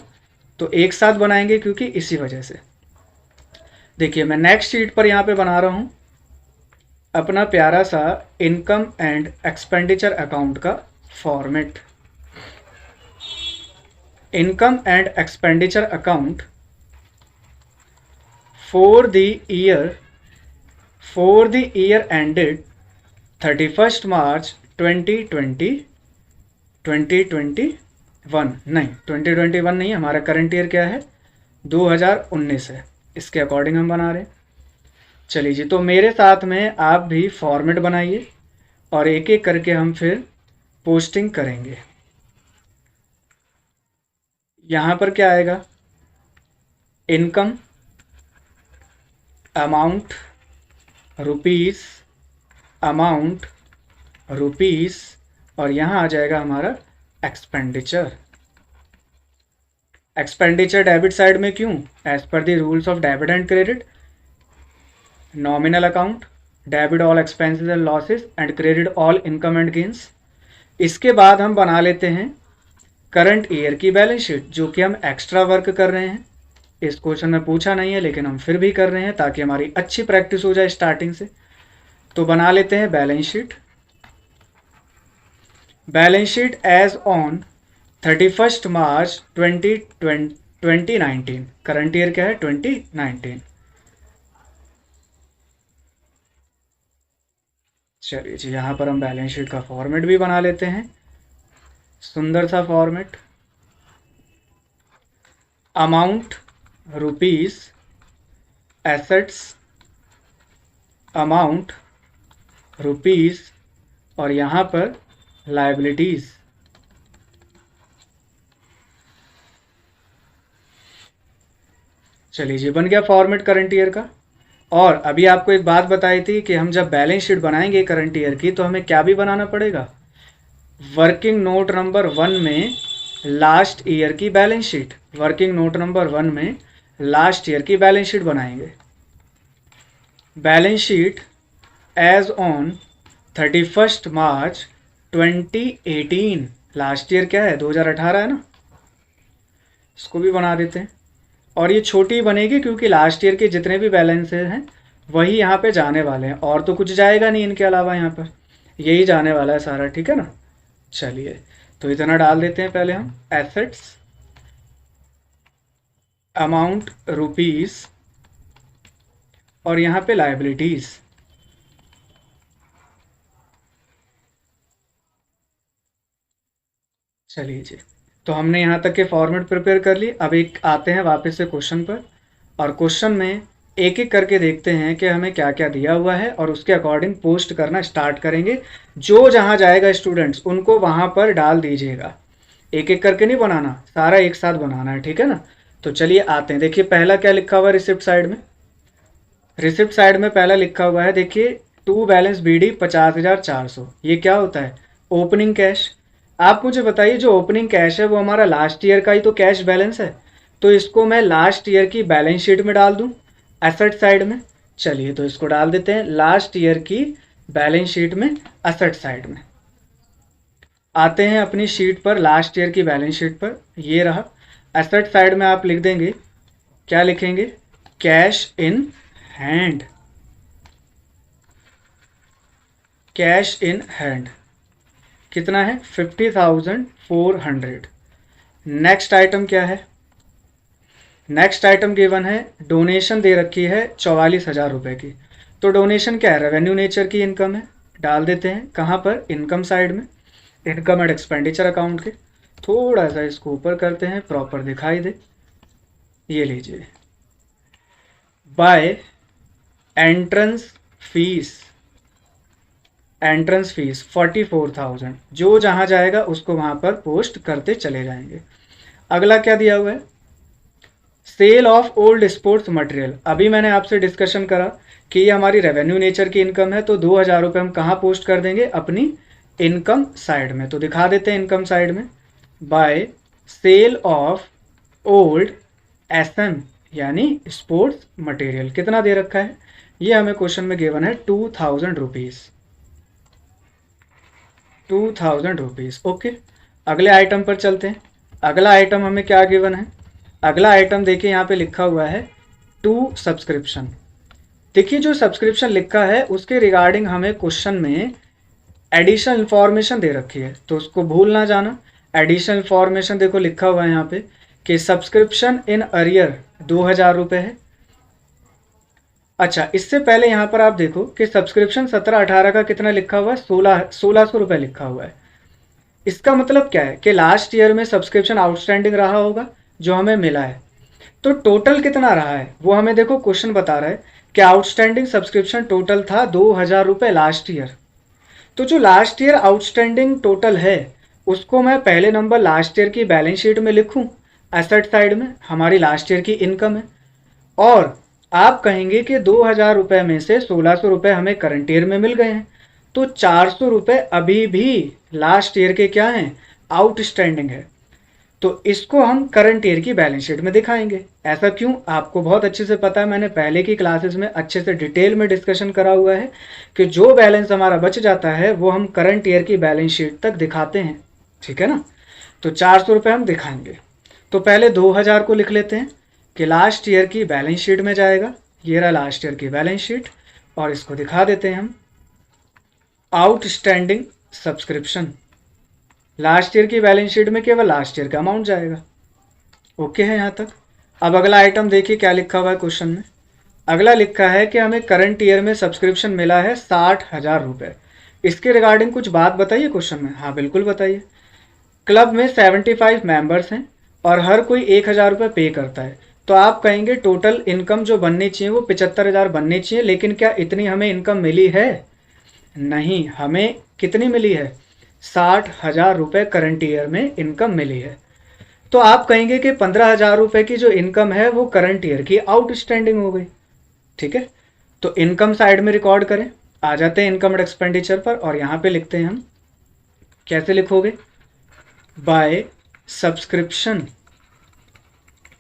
तो एक साथ बनाएंगे क्योंकि इसी वजह से। देखिए, मैं नेक्स्ट शीट पर यहाँ पे बना रहा हूँ अपना प्यारा सा इनकम एंड एक्सपेंडिचर अकाउंट का format. Income and expenditure account for the year ended 31 मार्च 2021 नहीं, 2021 नहीं, हमारा करंट ईयर क्या है? 2019 है। इसके अकॉर्डिंग हम बना रहे हैं। चलिए जी, तो मेरे साथ में आप भी फॉर्मेट बनाइए और एक एक करके हम फिर पोस्टिंग करेंगे। यहाँ पर क्या आएगा? Income amount rupees, amount rupees, और यहाँ आ जाएगा हमारा एक्सपेंडिचर। एक्सपेंडिचर डेबिट साइड में क्यों? एज पर the rules of debit and credit. Nominal account, debit all expenses and losses and credit all income and gains. इसके बाद हम बना लेते हैं करंट ईयर की बैलेंस शीट, जो कि हम एक्स्ट्रा वर्क कर रहे हैं। इस क्वेश्चन में पूछा नहीं है लेकिन हम फिर भी कर रहे हैं ताकि हमारी अच्छी प्रैक्टिस हो जाए स्टार्टिंग से। तो बना लेते हैं balance sheet. Balance sheet as on 31 March 2019, current year क्या है 2019। चलिए जी, यहाँ पर हम बैलेंस शीट का फॉर्मेट भी बना लेते हैं, सुंदर सा format. Amount rupees, assets amount rupees, और यहाँ पर लाइबिलिटीज। चलिए जी, बन गया फॉर्मेट करंट ईयर का। और अभी आपको एक बात बताई थी कि हम जब बैलेंस शीट बनाएंगे करंट ईयर की तो हमें क्या भी बनाना पड़ेगा, वर्किंग नोट नंबर 1 में लास्ट ईयर की balance sheet, working note number 1 में लास्ट ईयर की बैलेंस शीट बनाएंगे। Balance sheet as on 31 March 2018, last year क्या है 2018 है ना, इसको भी बना देते हैं। और ये छोटी बनेगी क्योंकि लास्ट ईयर के जितने भी बैलेंसेज हैं वही यहाँ पे जाने वाले हैं, और तो कुछ जाएगा नहीं इनके अलावा, यहाँ पर यही जाने वाला है सारा, ठीक है ना। चलिए, तो इतना डाल देते हैं पहले हम, एसेट्स अमाउंट रुपीस, और यहाँ पे लाइबिलिटीज। चलिए जी, तो हमने यहाँ तक के फॉर्मेट प्रिपेयर कर ली। अब एक आते हैं वापस से क्वेश्चन पर, और क्वेश्चन में एक एक करके देखते हैं कि हमें क्या क्या दिया हुआ है और उसके अकॉर्डिंग पोस्ट करना स्टार्ट करेंगे। जो जहाँ जाएगा स्टूडेंट्स उनको वहाँ पर डाल दीजिएगा, एक एक करके नहीं बनाना, सारा एक साथ बनाना है, ठीक है ना। तो चलिए आते हैं, देखिए पहला क्या लिखा हुआ है रिसिप्ट साइड में। रिसिप्ट साइड में पहला लिखा हुआ है, देखिए टू बैलेंस BD 50,400, ये क्या होता है, ओपनिंग कैश। आप मुझे बताइए, जो ओपनिंग कैश है वो हमारा लास्ट ईयर का ही तो कैश बैलेंस है, तो इसको मैं लास्ट ईयर की बैलेंस शीट में डाल दूं, एसेट साइड में। चलिए, तो इसको डाल देते हैं लास्ट ईयर की बैलेंस शीट में, एसेट साइड में। आते हैं अपनी शीट पर, लास्ट ईयर की बैलेंस शीट पर, ये रहा। एसेट साइड में आप लिख देंगे, क्या लिखेंगे, cash in hand, cash in hand कितना है 50,400। नेक्स्ट आइटम क्या है, नेक्स्ट आइटम गिवन है, डोनेशन दे रखी है 44,000 रुपये की। तो डोनेशन क्या है, रेवेन्यू नेचर की इनकम है, डाल देते हैं कहाँ पर, इनकम साइड में, इनकम एंड एक्सपेंडिचर अकाउंट के। थोड़ा सा इसको ऊपर करते हैं, प्रॉपर दिखाई दे। ये लीजिए, by entrance fees, entrance fees 44,000, जो जहां जाएगा उसको वहां पर पोस्ट करते चले जाएंगे। अगला क्या दिया हुआ है, sale of old sports material. अभी मैंने आपसे डिस्कशन करा कि ये हमारी रेवेन्यू नेचर की इनकम है, तो 2,000 रुपये हम कहाँ पोस्ट कर देंगे, अपनी इनकम साइड में। तो दिखा देते हैं इनकम साइड में, by sale of old SM यानी स्पोर्ट्स मटेरियल। कितना दे रखा है, ये हमें क्वेश्चन में गिवन है 2,000 रुपीज़, 2,000 रुपीज़। ओके, अगले आइटम पर चलते हैं। अगला आइटम हमें क्या गिवन है, अगला आइटम देखिए यहाँ पे लिखा हुआ है टू सब्सक्रिप्शन। देखिए जो सब्सक्रिप्शन लिखा है उसके रिगार्डिंग हमें क्वेश्चन में एडिशनल इंफॉर्मेशन दे रखी है, तो उसको भूल ना जाना। एडिशनल इंफॉर्मेशन देखो लिखा हुआ है यहाँ पे कि सब्सक्रिप्शन इन अरियर 2,000 रुपये है। अच्छा, इससे पहले यहाँ पर आप देखो कि सब्सक्रिप्शन 17-18 का कितना लिखा हुआ है, 1,600 रुपये लिखा हुआ है। इसका मतलब क्या है कि लास्ट ईयर में सब्सक्रिप्शन आउटस्टैंडिंग रहा होगा जो हमें मिला है। तो टोटल कितना रहा है वो हमें देखो क्वेश्चन बता रहा है कि आउटस्टैंडिंग सब्सक्रिप्शन टोटल था 2,000 रुपये लास्ट ईयर। तो जो लास्ट ईयर आउटस्टैंडिंग टोटल है उसको मैं पहले नंबर लास्ट ईयर की बैलेंस शीट में लिखूं, एसेट साइड में हमारी लास्ट ईयर की इनकम है। और आप कहेंगे कि 2,000 रुपये में से 1,600 रुपये हमें करंट ईयर में मिल गए हैं, तो 400 रुपये अभी भी लास्ट ईयर के क्या हैं, आउटस्टैंडिंग है। तो इसको हम करंट ईयर की बैलेंस शीट में दिखाएंगे। ऐसा क्यों, आपको बहुत अच्छे से पता है, मैंने पहले की क्लासेस में अच्छे से डिटेल में डिस्कशन करा हुआ है कि जो बैलेंस हमारा बच जाता है वो हम करंट ईयर की बैलेंस शीट तक दिखाते हैं, ठीक है ना। तो 400 रुपये हम दिखाएंगे। तो पहले 2,000 को लिख लेते हैं कि लास्ट ईयर की बैलेंस शीट में जाएगा, ये रहा लास्ट ईयर की बैलेंस शीट, और इसको दिखा देते हैं हम आउटस्टैंडिंग सब्सक्रिप्शन। लास्ट ईयर की बैलेंस शीट में केवल लास्ट ईयर का अमाउंट जाएगा। ओके है यहाँ तक। अब अगला आइटम देखिए क्या लिखा हुआ है क्वेश्चन में। अगला लिखा है कि हमें करंट ईयर में सब्सक्रिप्शन मिला है 60,000 रुपये। इसके रिगार्डिंग कुछ बात बताइए क्वेश्चन में। हाँ बिल्कुल बताइए। क्लब में 75 मेंबर्स हैं और हर कोई 1,000 रुपये पे करता है, तो आप कहेंगे टोटल इनकम जो बननी चाहिए वो 75,000 बननी चाहिए, लेकिन क्या इतनी हमें इनकम मिली है? नहीं। हमें कितनी मिली है? 60,000 रुपये करंट ईयर में इनकम मिली है। तो आप कहेंगे कि 15,000 रुपये की जो इनकम है वो करंट ईयर की आउटस्टैंडिंग हो गई। ठीक है, तो इनकम साइड में रिकॉर्ड करें। आ जाते हैं इनकम एंड एक्सपेंडिचर पर और यहाँ पे लिखते हैं हम। कैसे लिखोगे? Bye subscription.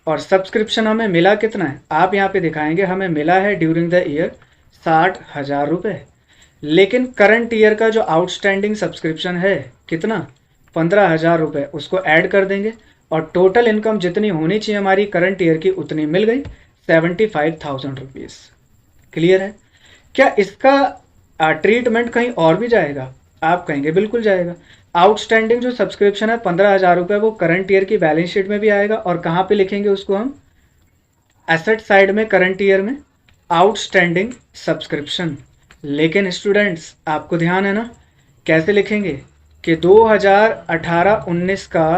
और सब्सक्रिप्शन हमें मिला कितना है? आप यहाँ पे दिखाएंगे हमें मिला है ड्यूरिंग द ईयर 60,000 रुपये, लेकिन करंट ईयर का जो आउटस्टैंडिंग सब्सक्रिप्शन है कितना? 15,000 रुपये। उसको ऐड कर देंगे और टोटल इनकम जितनी होनी चाहिए हमारी करंट ईयर की उतनी मिल गई, 75,000 रुपीज़। क्लियर है? क्या इसका ट्रीटमेंट कहीं और भी जाएगा? आप कहेंगे बिल्कुल जाएगा। आउटस्टैंडिंग जो सब्सक्रिप्शन है 15,000 रुपये वो करंट ईयर की बैलेंस शीट में भी आएगा। और कहाँ पे लिखेंगे उसको हम? एसेट साइड में करंट ईयर में आउटस्टैंडिंग सब्सक्रिप्शन। लेकिन स्टूडेंट्स आपको ध्यान है ना, कैसे लिखेंगे कि 2018-19 का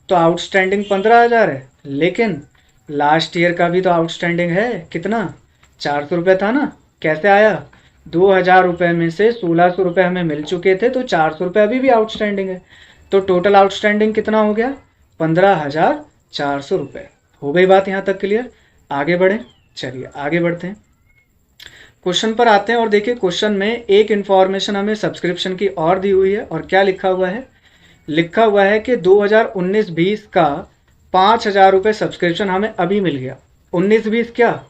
तो आउटस्टैंडिंग 15,000 है, लेकिन लास्ट ईयर का भी तो आउटस्टैंडिंग है कितना? 400 रुपये था ना। कैसे आया? 2,000 रुपये में से 1,600 रुपये हमें मिल चुके थे, तो 400 रुपये अभी भी आउटस्टैंडिंग है। तो टोटल आउटस्टैंडिंग कितना हो गया? 15,400 रुपये। हो गई बात यहाँ तक क्लियर? आगे बढ़ें। चलिए आगे बढ़ते हैं, क्वेश्चन पर आते हैं। और देखिए क्वेश्चन में एक इन्फॉर्मेशन हमें सब्सक्रिप्शन की और दी हुई है। और क्या लिखा हुआ है? लिखा हुआ है कि 2019-20 का 5,000 रुपये सब्सक्रिप्शन हमें अभी मिल गया। 19-20 क्या?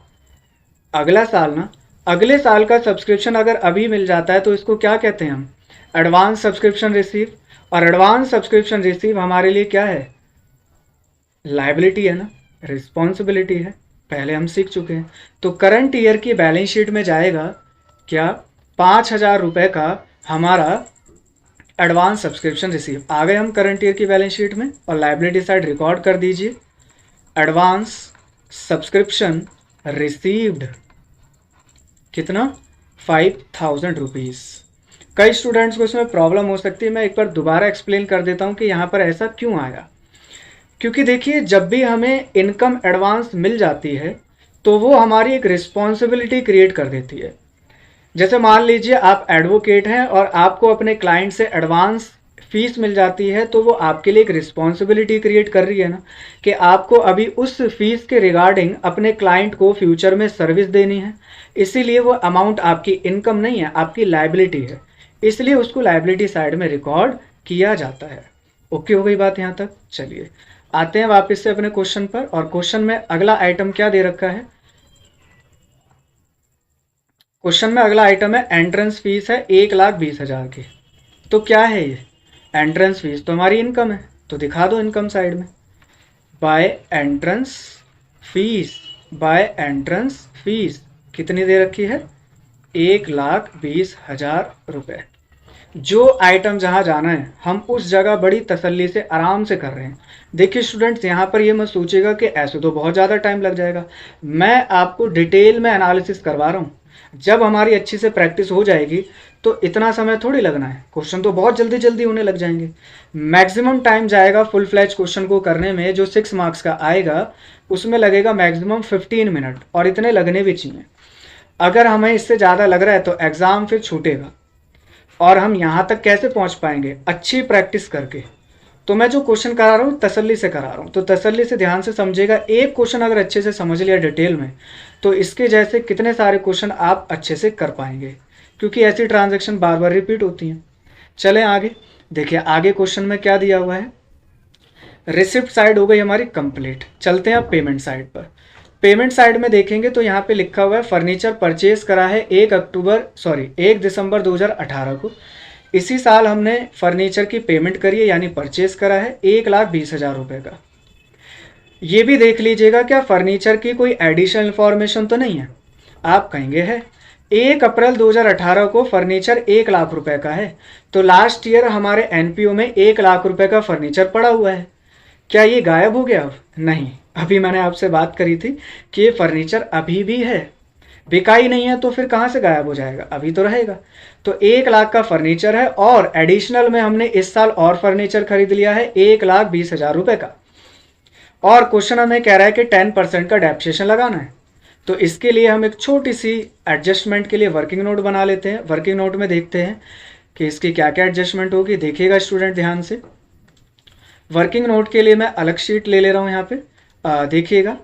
अगला साल ना। अगले साल का सब्सक्रिप्शन अगर अभी मिल जाता है तो इसको क्या कहते हैं हम? Advance subscription receive. और एडवांस सब्सक्रिप्शन रिसीव हमारे लिए क्या है? लायबिलिटी है ना, रिस्पॉन्सिबिलिटी है, पहले हम सीख चुके हैं। तो करंट ईयर की बैलेंस शीट में जाएगा क्या? 5,000 रुपये का हमारा एडवांस सब्सक्रिप्शन रिसीव। आ गए हम करंट ईयर की बैलेंस शीट में और लायबिलिटी साइड रिकॉर्ड कर दीजिए। एडवांस सब्सक्रिप्शन रिसीव्ड कितना? 5,000 रुपीज़। कई स्टूडेंट्स को इसमें प्रॉब्लम हो सकती है, मैं एक बार दोबारा एक्सप्लेन कर देता हूँ कि यहाँ पर ऐसा क्यों आया। क्योंकि देखिए जब भी हमें इनकम एडवांस मिल जाती है तो वो हमारी एक रिस्पॉन्सिबिलिटी क्रिएट कर देती है। जैसे मान लीजिए आप एडवोकेट हैं और आपको अपने क्लाइंट से एडवांस फीस मिल जाती है, तो वो आपके लिए एक रिस्पॉन्सिबिलिटी क्रिएट कर रही है ना, कि आपको अभी उस फीस के रिगार्डिंग अपने क्लाइंट को फ्यूचर में सर्विस देनी है। इसीलिए वो अमाउंट आपकी इनकम नहीं है, आपकी लायबिलिटी है, इसलिए उसको लायबिलिटी साइड में रिकॉर्ड किया जाता है। ओके हो गई बात यहाँ तक? चलिए आते हैं वापस से अपने क्वेश्चन पर। और क्वेश्चन में अगला आइटम क्या दे रखा है? क्वेश्चन में अगला आइटम है एंट्रेंस फीस है 1,20,000 की। तो क्या है ये? एंट्रेंस फीस तो हमारी इनकम है, तो दिखा दो इनकम साइड में। By entrance fees, by entrance fees कितनी दे रखी है? 1,20,000 रुपये। जो आइटम जहाँ जाना है हम उस जगह बड़ी तसल्ली से आराम से कर रहे हैं। देखिए स्टूडेंट्स यहाँ पर ये मत सोचिएगा कि ऐसे तो बहुत ज़्यादा टाइम लग जाएगा। मैं आपको डिटेल में एनालिसिस करवा रहा हूँ। जब हमारी अच्छी से प्रैक्टिस हो जाएगी तो इतना समय थोड़ी लगना है, क्वेश्चन तो बहुत जल्दी जल्दी होने लग जाएंगे। मैक्सिमम टाइम जाएगा फुल फ्लैज क्वेश्चन को करने में, जो 6 मार्क्स का आएगा उसमें लगेगा मैक्सिमम 15 मिनट, और इतने लगने भी चाहिए। अगर हमें इससे ज़्यादा लग रहा है तो एग्ज़ाम फिर छूटेगा। और हम यहाँ तक कैसे पहुँच पाएंगे? अच्छी प्रैक्टिस करके। तो मैं जो क्वेश्चन करा रहा हूँ तसल्ली से करा रहा हूँ, तो तसल्ली से ध्यान से समझेगा। एक क्वेश्चन अगर अच्छे से समझ लिया डिटेल में तो इसके जैसे कितने सारे क्वेश्चन आप अच्छे से कर पाएंगे, क्योंकि ऐसी ट्रांजैक्शन बार बार रिपीट होती हैं। चलें आगे। देखिए आगे क्वेश्चन में क्या दिया हुआ है। रिसिप्ट साइड हो गई हमारी कंप्लीट। चलते हैं अब पेमेंट साइड पर। पेमेंट साइड में देखेंगे तो यहाँ पे लिखा हुआ है फर्नीचर परचेज करा है 1 दिसंबर 2018 को। इसी साल हमने फर्नीचर की पेमेंट करी है, यानी परचेज करा है 1,20,000 रुपये का। ये भी देख लीजिएगा क्या फर्नीचर की कोई एडिशनल इंफॉर्मेशन तो नहीं है? आप कहेंगे है। 1 अप्रैल 2018 को फर्नीचर 1 लाख रुपए का है, तो लास्ट ईयर हमारे एनपीओ में 1 लाख रुपए का फर्नीचर पड़ा हुआ है। क्या ये गायब हो गया? अब नहीं, अभी मैंने आपसे बात करी थी कि ये फर्नीचर अभी भी है, बिका ही नहीं है, तो फिर कहाँ से गायब हो जाएगा? अभी तो रहेगा। तो 1 लाख का फर्नीचर है और एडिशनल में हमने इस साल और फर्नीचर खरीद लिया है 1,20,000 रुपए का। और क्वेश्चन हमें कह रहा है कि 10% का डेप्रिसिएशन लगाना है। तो इसके लिए हम एक छोटी सी एडजस्टमेंट के लिए वर्किंग नोट बना लेते हैं। वर्किंग नोट में देखते हैं कि इसकी क्या क्या एडजस्टमेंट होगी। देखिएगा स्टूडेंट ध्यान से, वर्किंग नोट के लिए मैं अलग शीट ले रहा हूँ यहाँ पे। देखिएगा,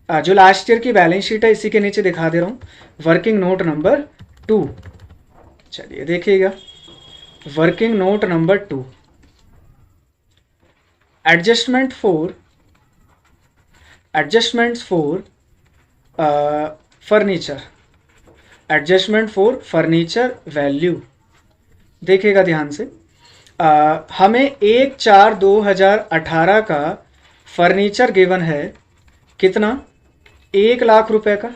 जो लास्ट ईयर की बैलेंस शीट है इसी के नीचे दिखा दे रहा हूँ, वर्किंग नोट नंबर 2। चलिए देखिएगा, working note number 2, adjustments for furniture, adjustment for furniture value. देखिएगा ध्यान से, हमें 1/4/2018 का फर्नीचर गिवन है, कितना? 1 लाख रुपए का।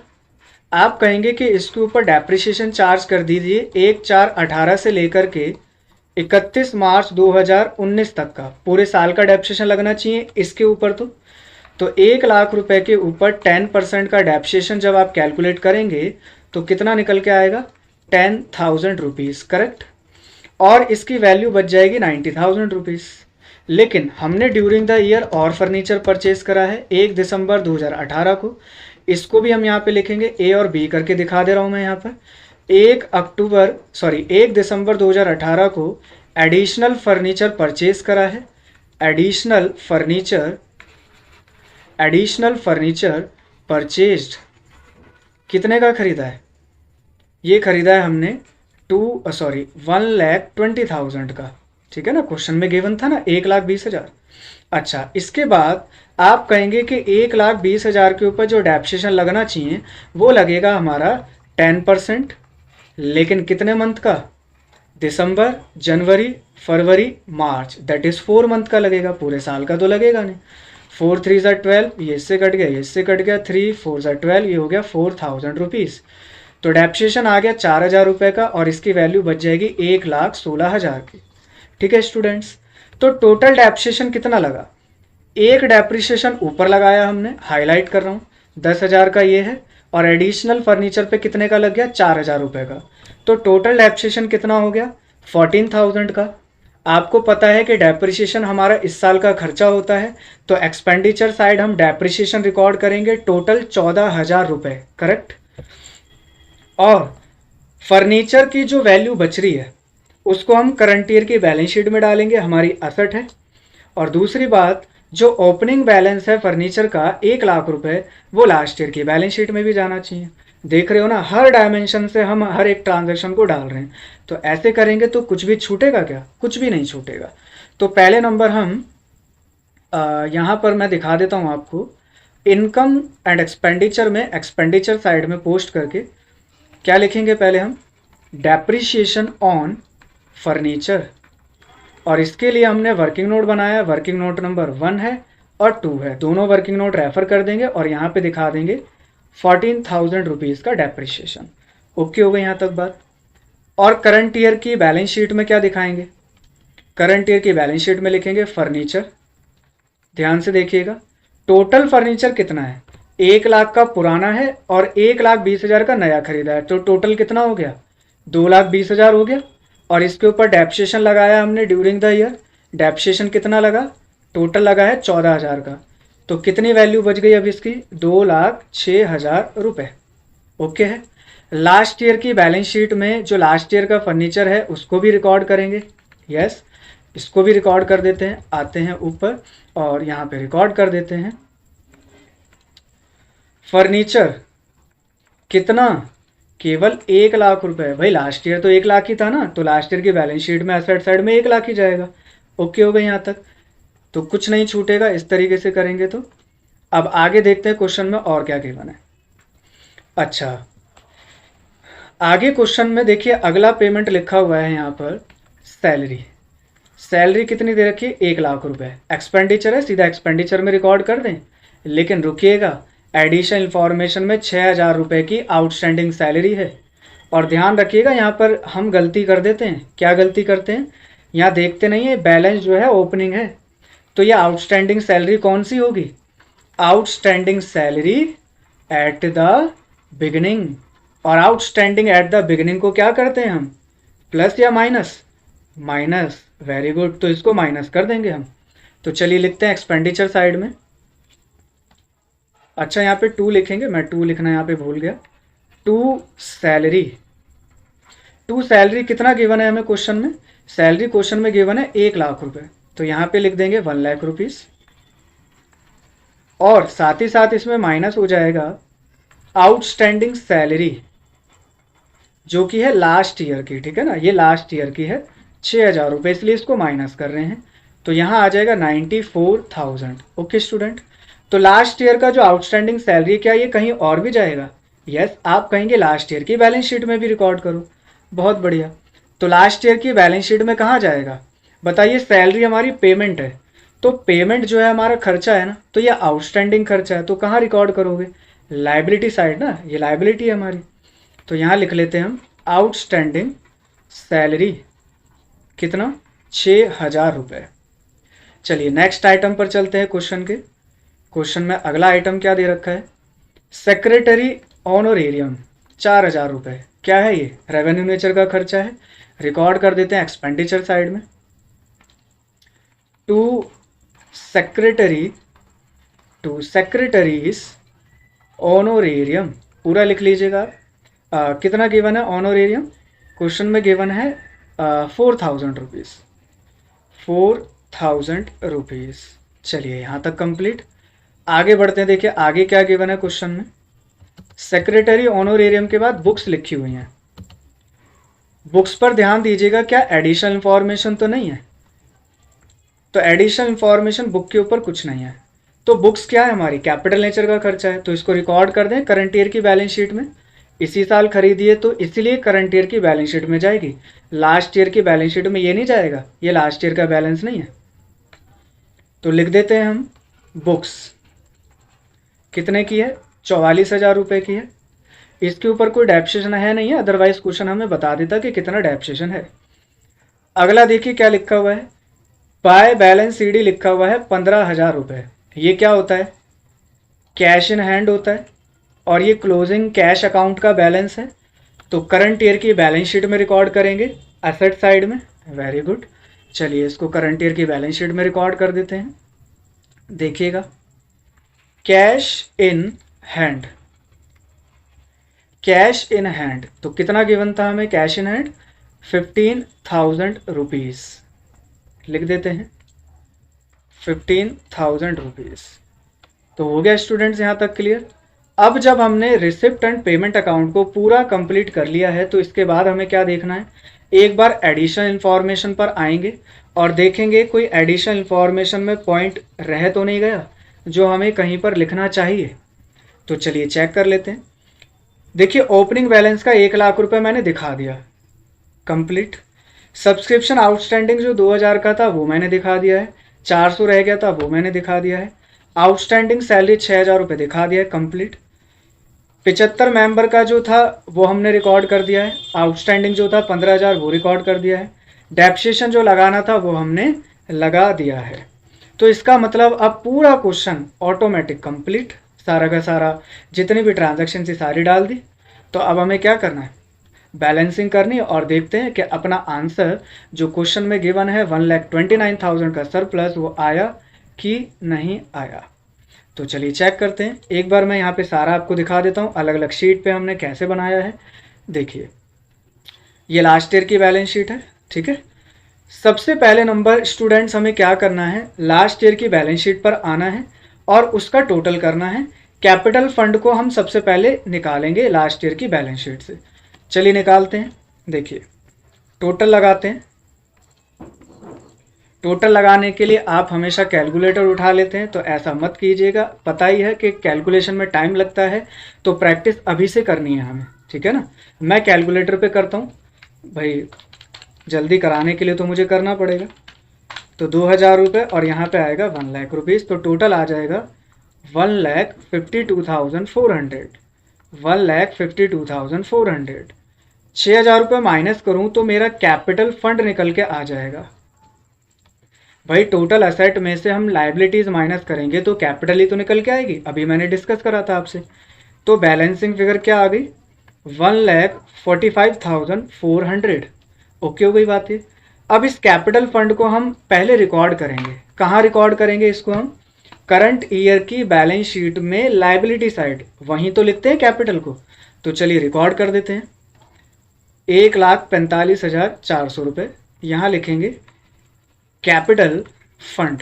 आप कहेंगे कि इसके ऊपर डेप्रिसिएशन चार्ज कर दीजिए 1/4/18 से लेकर के 31 मार्च 2019 तक का, पूरे साल का डेप्रिसिएशन लगना चाहिए इसके ऊपर। तो 1 लाख रुपए के ऊपर 10% का डेप्रिसिएशन जब आप कैलकुलेट करेंगे तो कितना निकल के आएगा? 10,000 रुपीज़, करेक्ट। और इसकी वैल्यू बच जाएगी 90,000 रुपीज़। लेकिन हमने ड्यूरिंग द ईयर और फर्नीचर परचेज करा है 1 दिसंबर 2018 को। इसको भी हम यहाँ पे लिखेंगे, ए और बी करके दिखा दे रहा हूँ मैं यहाँ पर। 1 दिसंबर 2018 को एडिशनल फर्नीचर परचेज करा है। एडिशनल फर्नीचर परचेज्ड कितने का खरीदा है? ये खरीदा है हमने 1,20,000 का, ठीक है ना। क्वेश्चन में गिवन था ना 1,20,000। अच्छा, इसके बाद आप कहेंगे कि 1,20,000 के ऊपर जो डेप्रिसिएशन लगना चाहिए वो लगेगा हमारा 10%। लेकिन कितने मंथ का? दिसंबर, जनवरी, फरवरी, मार्च, दैट इज़ 4 मंथ का लगेगा, पूरे साल का तो लगेगा नहीं। 4 3 12, ये इससे कट गया, ये इससे कट गया, 3 4 12, ये हो गया 4,000 रुपीज़। तो डेप्रिसिएशन आ गया 4,000 रुपये का और इसकी वैल्यू बच जाएगी 1,16,000 की, ठीक है स्टूडेंट्स। तो टोटल डेप्रिसिएशन कितना लगा? एक डेप्रिसिएशन ऊपर लगाया हमने, हाईलाइट कर रहा हूँ, 10,000 का ये है, और एडिशनल फर्नीचर पे कितने का लग गया? 4,000 रुपये का। तो टोटल डेप्रिसिएशन कितना हो गया? 14,000 का। आपको पता है कि डेप्रिसिएशन हमारा इस साल का खर्चा होता है, तो एक्सपेंडिचर साइड हम डेप्रिसिएशन रिकॉर्ड करेंगे टोटल 14,000 रुपये, करेक्ट। और फर्नीचर की जो वैल्यू बच रही है उसको हम करंट ईयर की बैलेंस शीट में डालेंगे, हमारी असेट है। और दूसरी बात, जो ओपनिंग बैलेंस है फर्नीचर का 1 लाख रुपए, वो लास्ट ईयर की बैलेंस शीट में भी जाना चाहिए। देख रहे हो ना, हर डायमेंशन से हम हर एक ट्रांजैक्शन को डाल रहे हैं। तो ऐसे करेंगे तो कुछ भी छूटेगा क्या? कुछ भी नहीं छूटेगा। तो पहले नंबर हम यहाँ पर मैं दिखा देता हूँ आपको, इनकम एंड एक्सपेंडिचर में एक्सपेंडिचर साइड में पोस्ट करके क्या लिखेंगे? पहले हम डेप्रिसिएशन ऑन फर्नीचर, और इसके लिए हमने वर्किंग नोट बनाया। वर्किंग नोट नंबर 1 है और 2 है, दोनों वर्किंग नोट रेफर कर देंगे और यहाँ पे दिखा देंगे 14,000 रुपीज़ का डेप्रिसिएशन। ओके हो गई यहाँ तक बात। और करंट ईयर की बैलेंस शीट में क्या दिखाएंगे? करंट ईयर की बैलेंस शीट में लिखेंगे फर्नीचर। ध्यान से देखिएगा, टोटल फर्नीचर कितना है? 1 लाख का पुराना है और 1,20,000 का नया खरीदा है, तो टोटल कितना हो गया? 2,20,000 हो गया। और इसके ऊपर डेप्रिसिएशन लगाया हमने ड्यूरिंग द ईयर, डेप्रिसिएशन कितना लगा? टोटल लगा है 14,000 का। तो कितनी वैल्यू बच गई अब इसकी? 2,06,000 रुपये। ओके है। लास्ट ईयर की बैलेंस शीट में जो लास्ट ईयर का फर्नीचर है उसको भी रिकॉर्ड करेंगे। यस, इसको भी रिकॉर्ड कर देते हैं। आते हैं ऊपर और यहाँ पे रिकॉर्ड कर देते हैं। फर्नीचर कितना? केवल 1 लाख रुपए। भाई लास्ट ईयर तो 1 लाख ही था ना, तो लास्ट ईयर की बैलेंस शीट में एसेट साइड में 1 लाख ही जाएगा। ओके हो गई यहाँ तक, तो कुछ नहीं छूटेगा इस तरीके से करेंगे तो। अब आगे देखते हैं क्वेश्चन में और क्या गिवन है। अच्छा, आगे क्वेश्चन में देखिए अगला पेमेंट लिखा हुआ है यहाँ पर, सैलरी। सैलरी कितनी दे रखी है? 1 लाख रुपए। एक्सपेंडिचर है, सीधा एक्सपेंडिचर में रिकॉर्ड कर दें। लेकिन रुकिएगा, एडिशनल इंफॉर्मेशन में 6,000 रुपये की आउटस्टैंडिंग सैलरी है। और ध्यान रखिएगा यहाँ पर हम गलती कर देते हैं। क्या गलती करते हैं, यहाँ देखते नहीं है बैलेंस जो है ओपनिंग है, तो ये आउटस्टैंडिंग सैलरी कौन सी होगी, outstanding salary at the beginning. और आउटस्टैंडिंग एट द बिगिनिंग को क्या करते हैं हम, प्लस या माइनस, माइनस। वेरी गुड, तो इसको माइनस कर देंगे हम। तो चलिए लिखते हैं एक्सपेंडिचर साइड में। अच्छा यहाँ पे 2 लिखेंगे, मैं 2 लिखना यहाँ पे भूल गया। टू सैलरी, टू सैलरी कितना गिवन है हमें क्वेश्चन में, सैलरी क्वेश्चन में गिवन है 1 लाख रुपए, तो यहाँ पे लिख देंगे 1 लाख रुपीज। और साथ ही साथ इसमें माइनस हो जाएगा आउटस्टैंडिंग सैलरी जो कि है लास्ट ईयर की, ठीक है ना, ये लास्ट ईयर की है 6,000 रुपये, इसलिए इसको माइनस कर रहे हैं। तो यहाँ आ जाएगा 94,000। ओके स्टूडेंट, तो लास्ट ईयर का जो आउटस्टैंडिंग सैलरी, क्या ये कहीं और भी जाएगा, यस आप कहेंगे लास्ट ईयर की बैलेंस शीट में भी रिकॉर्ड करो, बहुत बढ़िया। तो लास्ट ईयर की बैलेंस शीट में कहाँ जाएगा बताइए, सैलरी हमारी पेमेंट है, तो पेमेंट जो है हमारा खर्चा है ना, तो ये आउटस्टैंडिंग खर्चा है, तो कहाँ रिकॉर्ड करोगे, लाइबिलिटी साइड ना, ये लाइबिलिटी है हमारी। तो यहाँ लिख लेते हैं हम आउटस्टैंडिंग सैलरी कितना, 6,000 रुपये। चलिए नेक्स्ट आइटम पर चलते हैं क्वेश्चन के। क्वेश्चन में अगला आइटम क्या दे रखा है, सेक्रेटरी ऑनोरेरियम 4,000 रुपये। क्या है ये, रेवेन्यू नेचर का खर्चा है, रिकॉर्ड कर देते हैं एक्सपेंडिचर साइड में। टू सेक्रेटरीज ऑनोरेरियम पूरा लिख लीजिएगा। कितना गिवन है ऑनोरेरियम, क्वेश्चन में गिवन है 4,000 रुपीज़, 4,000 रुपीज़। चलिए यहाँ तक कंप्लीट, आगे बढ़ते हैं। देखिए आगे क्या गिवन है क्वेश्चन में, सेक्रेटरी ऑनोरेरियम के बाद बुक्स लिखी हुई हैं। बुक्स पर ध्यान दीजिएगा, क्या एडिशनल इंफॉर्मेशन तो नहीं है, तो एडिशनल इंफॉर्मेशन बुक के ऊपर कुछ नहीं है। तो बुक्स क्या है हमारी, कैपिटल नेचर का खर्चा है, तो इसको रिकॉर्ड कर दें करंट ईयर की बैलेंस शीट में। इसी साल खरीदी है तो इसीलिए करंट ईयर की बैलेंस शीट में जाएगी, लास्ट ईयर की बैलेंस शीट में ये नहीं जाएगा, ये लास्ट ईयर का बैलेंस नहीं है। तो लिख देते हैं हम बुक्स कितने की है, 44,000 रुपये की है। इसके ऊपर कोई डेप्रिसिएशन है नहीं है, अदरवाइज क्वेश्चन हमें बता देता कि कितना डेप्रिसिएशन है। अगला देखिए क्या लिखा हुआ है, बाय बैलेंस सीडी लिखा हुआ है 15,000 रुपये। ये क्या होता है, कैश इन हैंड होता है, और ये क्लोजिंग कैश अकाउंट का बैलेंस है। तो करंट ईयर की बैलेंस शीट में रिकॉर्ड करेंगे एसेट साइड में। वेरी गुड, चलिए इसको करंट ईयर की बैलेंस शीट में रिकॉर्ड कर देते हैं। देखिएगा cash in hand, cash in hand तो कितना गिवन था हमें कैश इन हैंड, 15,000 रुपीज़। लिख देते हैं 15,000 रुपीज़। तो हो गया स्टूडेंट्स यहाँ तक क्लियर। अब जब हमने रिसिप्ट एंड पेमेंट अकाउंट को पूरा कंप्लीट कर लिया है, तो इसके बाद हमें क्या देखना है, एक बार एडिशनल इन्फॉर्मेशन पर आएंगे और देखेंगे कोई एडिशनल इन्फॉर्मेशन में पॉइंट रह तो नहीं गया जो हमें कहीं पर लिखना चाहिए। तो चलिए चेक कर लेते हैं। देखिए ओपनिंग बैलेंस का 1 लाख रुपए मैंने दिखा दिया कंप्लीट। सब्सक्रिप्शन आउटस्टैंडिंग जो 2,000 का था वो मैंने दिखा दिया है, 400 रह गया था वो मैंने दिखा दिया है। आउटस्टैंडिंग सैलरी 6,000 रुपये दिखा दिया है कंप्लीट। 75 मेंबर का जो था वो हमने रिकॉर्ड कर दिया है। आउटस्टैंडिंग जो था 15,000 वो रिकॉर्ड कर दिया है। डेप्रिसिएशन जो लगाना था वो हमने लगा दिया है। तो इसका मतलब अब पूरा क्वेश्चन ऑटोमेटिक कंप्लीट, सारा का सारा जितनी भी ट्रांजैक्शन थी सारी डाल दी। तो अब हमें क्या करना है, बैलेंसिंग करनी है और देखते हैं कि अपना आंसर जो क्वेश्चन में गिवन है 1,29,000 का सरप्लस वो आया कि नहीं आया। तो चलिए चेक करते हैं। एक बार मैं यहाँ पे सारा आपको दिखा देता हूँ अलग अलग शीट पे हमने कैसे बनाया है। देखिए ये लास्ट ईयर की बैलेंस शीट है, ठीक है। सबसे पहले नंबर स्टूडेंट्स हमें क्या करना है, लास्ट ईयर की बैलेंस शीट पर आना है और उसका टोटल करना है। कैपिटल फंड को हम सबसे पहले निकालेंगे लास्ट ईयर की बैलेंस शीट से। चलिए निकालते हैं। देखिए टोटल लगाते हैं। टोटल लगाने के लिए आप हमेशा कैलकुलेटर उठा लेते हैं, तो ऐसा मत कीजिएगा। पता ही है कि कैलकुलेशन में टाइम लगता है, तो प्रैक्टिस अभी से करनी है हमें, ठीक है ना। मैं कैलकुलेटर पे करता हूँ भाई, जल्दी कराने के लिए तो मुझे करना पड़ेगा। तो 2,000 रुपये और यहाँ पे आएगा 1 लाख रुपीज़, तो टोटल आ जाएगा 1,52,400, 1,52,400। ₹6,000 माइनस करूं तो मेरा कैपिटल फंड निकल के आ जाएगा। भाई टोटल असेट में से हम लाइबिलिटीज माइनस करेंगे तो कैपिटल ही तो निकल के आएगी, अभी मैंने डिस्कस करा था आपसे। तो बैलेंसिंग फिगर क्या आ गई? 1,45,400। ओके हो गई बात ये। अब इस कैपिटल फंड को हम पहले रिकॉर्ड करेंगे। कहाँ रिकॉर्ड करेंगे इसको हम? करंट ईयर की बैलेंस शीट में लाइबिलिटी साइड, वहीं तो लिखते हैं कैपिटल को। तो चलिए रिकॉर्ड कर देते हैं। 1,45,400 यहाँ लिखेंगे कैपिटल फंड,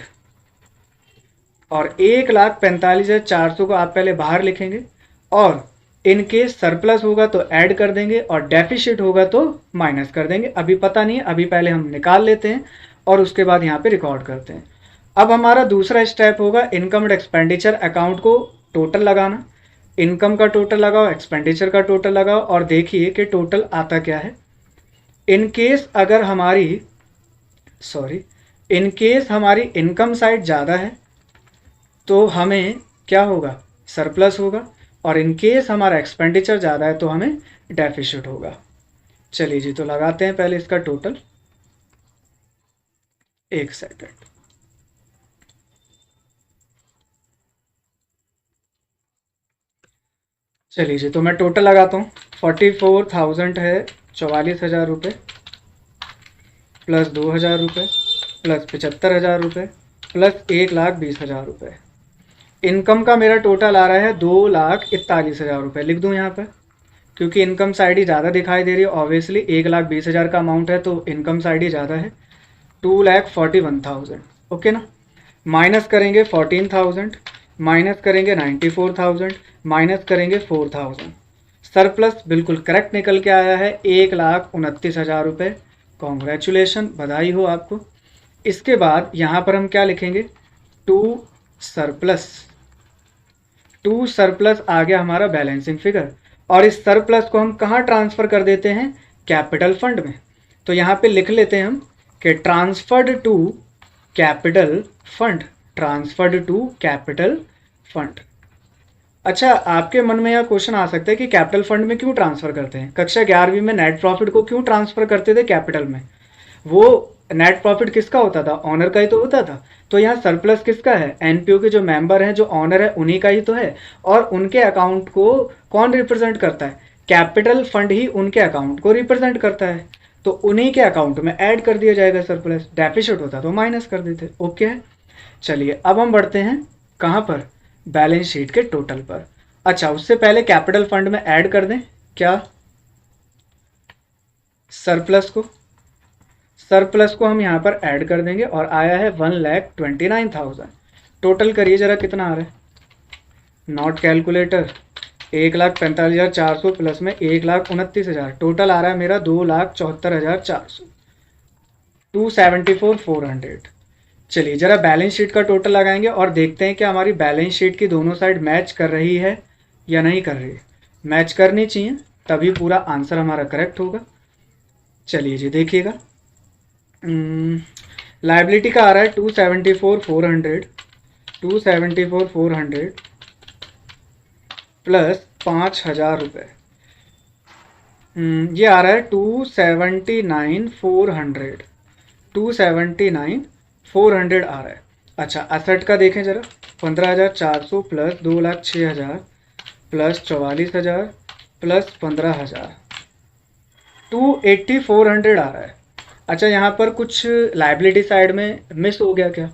और 1,45,400 को आप पहले बाहर लिखेंगे, और इनकेस सरप्लस होगा तो ऐड कर देंगे और डेफिसिट होगा तो माइनस कर देंगे। अभी पता नहीं है, अभी पहले हम निकाल लेते हैं और उसके बाद यहाँ पे रिकॉर्ड करते हैं। अब हमारा दूसरा स्टेप होगा इनकम एंड एक्सपेंडिचर अकाउंट को टोटल लगाना। इनकम का टोटल लगाओ, एक्सपेंडिचर का टोटल लगाओ और देखिए कि टोटल आता क्या है। इनकेस अगर हमारी इनकेस हमारी इनकम साइड ज़्यादा है तो हमें क्या होगा? सरप्लस होगा, और इनकेस हमारा एक्सपेंडिचर ज़्यादा है तो हमें डेफिसिट होगा। चलिए जी, तो लगाते हैं पहले इसका टोटल। एक सेकंड। चलिए जी, तो मैं टोटल लगाता हूँ। 44,000 है, 44,000 प्लस 2,000 प्लस 75,000 प्लस 1,20,000। इनकम का मेरा टोटल आ रहा है 2,41,000 लिख दूँ यहाँ पर, क्योंकि इनकम साइड ही ज़्यादा दिखाई दे रही है। ऑब्वियसली 1,20,000 का अमाउंट है तो इनकम साइड ही ज़्यादा है। 2,41,000, ओके ना। माइनस करेंगे 14,000, माइनस करेंगे 94,000, माइनस करेंगे 4,000। सरप्लस बिल्कुल करेक्ट निकल के आया है 1,29,000। कॉन्ग्रेचुलेशन, बधाई हो आपको। इसके बाद यहाँ पर हम क्या लिखेंगे? टू सरप्लस आ गया हमारा बैलेंसिंग फिगर, और इस सरप्लस को हम कहाँ ट्रांसफ़र कर देते हैं? कैपिटल फंड में। तो यहाँ पे लिख लेते हैं हम कि transferred to capital fund, transferred to capital fund. अच्छा, आपके मन में यह क्वेश्चन आ सकता है कि कैपिटल फंड में क्यों ट्रांसफर करते हैं? कक्षा 11वीं में नेट प्रॉफिट को क्यों ट्रांसफर करते थे कैपिटल में? वो नेट प्रॉफिट किसका होता था? ऑनर का ही तो होता था। तो यहाँ सरप्लस किसका है? एनपीओ के जो मेंबर हैं, जो ऑनर है, उन्हीं का ही तो है। और उनके अकाउंट को कौन रिप्रेजेंट करता है? कैपिटल फंड ही उनके अकाउंट को रिप्रेजेंट करता है। तो उन्हीं के अकाउंट में ऐड कर दिया जाएगा सरप्लस। डेफिसिट होता तो माइनस कर देते। ओके है। चलिए अब हम बढ़ते हैं कहाँ पर? बैलेंस शीट के टोटल पर। अच्छा, उससे पहले कैपिटल फंड में ऐड कर दें क्या? सरप्लस को हम यहाँ पर ऐड कर देंगे और आया है 1,29,000। टोटल करिए जरा, कितना आ रहा है? Not calculator. 1,45,400 प्लस में 1,29,000, टोटल आ रहा है मेरा 2,74,400, 274,400। चलिए जरा बैलेंस शीट का टोटल लगाएंगे और देखते हैं कि हमारी बैलेंस शीट की दोनों साइड मैच कर रही है या नहीं कर रही है। मैच करनी चाहिए, तभी पूरा आंसर हमारा करेक्ट होगा। चलिए जी देखिएगा। लाइबिलिटी का आ रहा है 274,400, 274,400 प्लस 5,000। ये आ रहा है 279,400, 279,400 आ रहा है। अच्छा, असेट का देखें जरा। 15,400 प्लस 2,06,000 प्लस 44,000 प्लस 15,000, 280,400 आ रहा है। अच्छा, यहाँ पर कुछ लाइबिलिटी साइड में मिस हो गया क्या?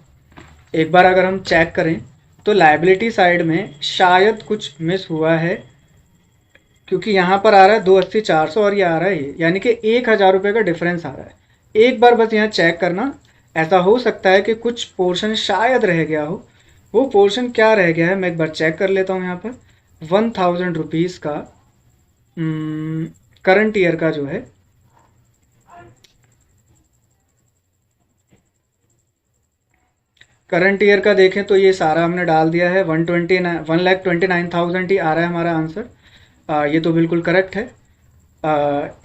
एक बार अगर हम चेक करें तो लाइबिलिटी साइड में शायद कुछ मिस हुआ है, क्योंकि यहाँ पर आ रहा है 280,400 और ये आ रहा है, यानी कि 1,000 का डिफरेंस आ रहा है। एक बार बस यहाँ चेक करना। ऐसा हो सकता है कि कुछ पोर्शन शायद रह गया हो। वो पोर्शन क्या रह गया है मैं एक बार चेक कर लेता हूँ। यहाँ पर 1,000 रुपीज़ का करंट ईयर का जो है, करंट ईयर का देखें तो ये सारा हमने डाल दिया है। 1,29,000 ही आ रहा है हमारा आंसर। ये तो बिल्कुल करेक्ट है।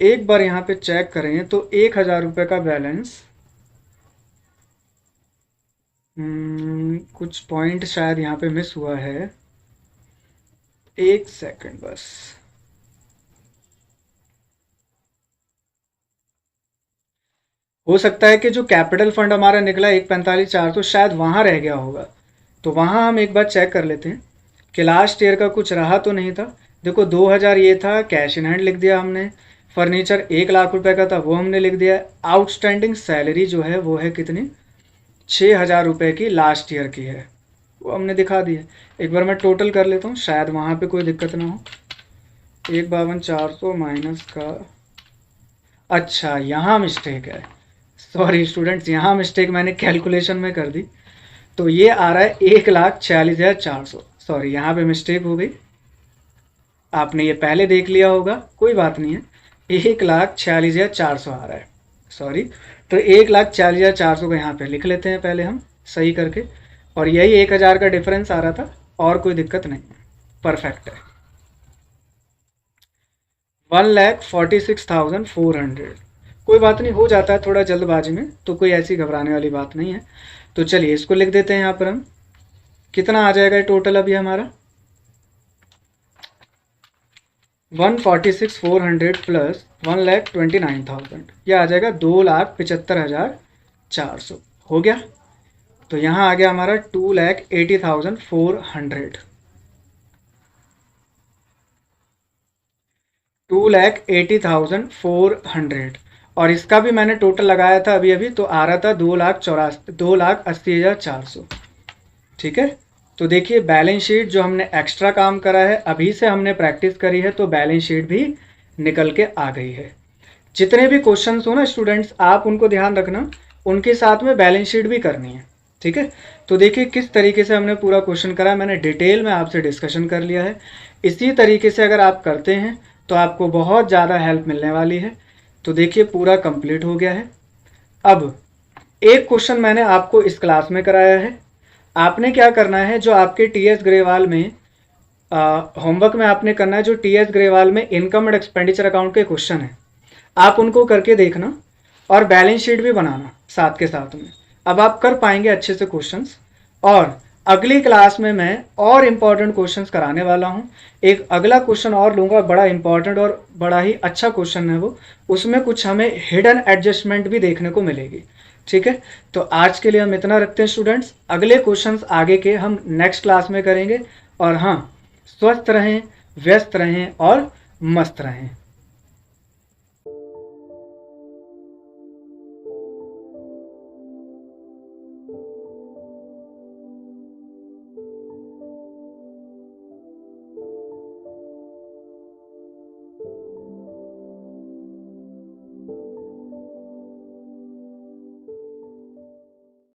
एक बार यहाँ पे चेक करें तो 1,000 का बैलेंस, कुछ पॉइंट शायद यहाँ पे मिस हुआ है। एक सेकंड बस। हो सकता है कि जो कैपिटल फंड हमारा निकला 1,45,400 शायद वहाँ रह गया होगा, तो वहाँ हम एक बार चेक कर लेते हैं कि लास्ट ईयर का कुछ रहा तो नहीं था। देखो 2,000 ये था, कैश इन हैंड लिख दिया हमने। फर्नीचर 1,00,000 रुपए का था, वो हमने लिख दिया। आउटस्टैंडिंग सैलरी जो है वो है कितनी, 6,000 रुपये की लास्ट ईयर की है, वो हमने दिखा दी है। एक बार मैं टोटल कर लेता हूँ, शायद वहाँ पे कोई दिक्कत ना हो। 1,52,400 माइनस का, अच्छा यहाँ मिस्टेक है, सॉरी स्टूडेंट्स, यहाँ मिस्टेक मैंने कैलकुलेशन में कर दी। तो ये आ रहा है 1,46,400, सॉरी यहाँ पे मिस्टेक हो गई। आपने ये पहले देख लिया होगा, कोई बात नहीं है। 1,46,400 आ रहा है, सॉरी। तो 1,46,400 को यहाँ पे लिख लेते हैं पहले हम सही करके, और यही 1,000 का डिफरेंस आ रहा था, और कोई दिक्कत नहीं है, परफेक्ट है। 1,46,400, कोई बात नहीं, हो जाता है थोड़ा जल्दबाजी में, तो कोई ऐसी घबराने वाली बात नहीं है। तो चलिए इसको लिख देते हैं यहाँ पर हम। कितना आ जाएगा टोटल अभी हमारा, 146,400 प्लस 1,29,000, यह आ जाएगा 2,75,400, हो गया। तो यहाँ आ गया हमारा 2,80,400, 2,80,400, और इसका भी मैंने टोटल लगाया था अभी अभी, तो आ रहा था 2,80,400, ठीक है। तो देखिए बैलेंस शीट जो हमने एक्स्ट्रा काम करा है, अभी से हमने प्रैक्टिस करी है, तो बैलेंस शीट भी निकल के आ गई है। जितने भी क्वेश्चंस हो ना स्टूडेंट्स, आप उनको ध्यान रखना, उनके साथ में बैलेंस शीट भी करनी है, ठीक है। तो देखिए किस तरीके से हमने पूरा क्वेश्चन करा, मैंने डिटेल में आपसे डिस्कशन कर लिया है। इसी तरीके से अगर आप करते हैं तो आपको बहुत ज़्यादा हेल्प मिलने वाली है। तो देखिए पूरा कंप्लीट हो गया है। अब एक क्वेश्चन मैंने आपको इस क्लास में कराया है, आपने क्या करना है, जो आपके टीएस ग्रेवाल में होमवर्क में आपने करना है, जो टीएस ग्रेवाल में इनकम एंड एक्सपेंडिचर अकाउंट के क्वेश्चन है, आप उनको करके देखना और बैलेंस शीट भी बनाना साथ के साथ में। अब आप कर पाएंगे अच्छे से क्वेश्चंस, और अगली क्लास में मैं और इम्पॉर्टेंट क्वेश्चंस कराने वाला हूं। एक अगला क्वेश्चन और लूँगा, बड़ा इंपॉर्टेंट और बड़ा ही अच्छा क्वेश्चन है वो, उसमें कुछ हमें हिडन एडजस्टमेंट भी देखने को मिलेगी, ठीक है। तो आज के लिए हम इतना रखते हैं स्टूडेंट्स, अगले क्वेश्चंस आगे के हम नेक्स्ट क्लास में करेंगे। और हाँ, स्वस्थ रहें, व्यस्त रहें और मस्त रहें।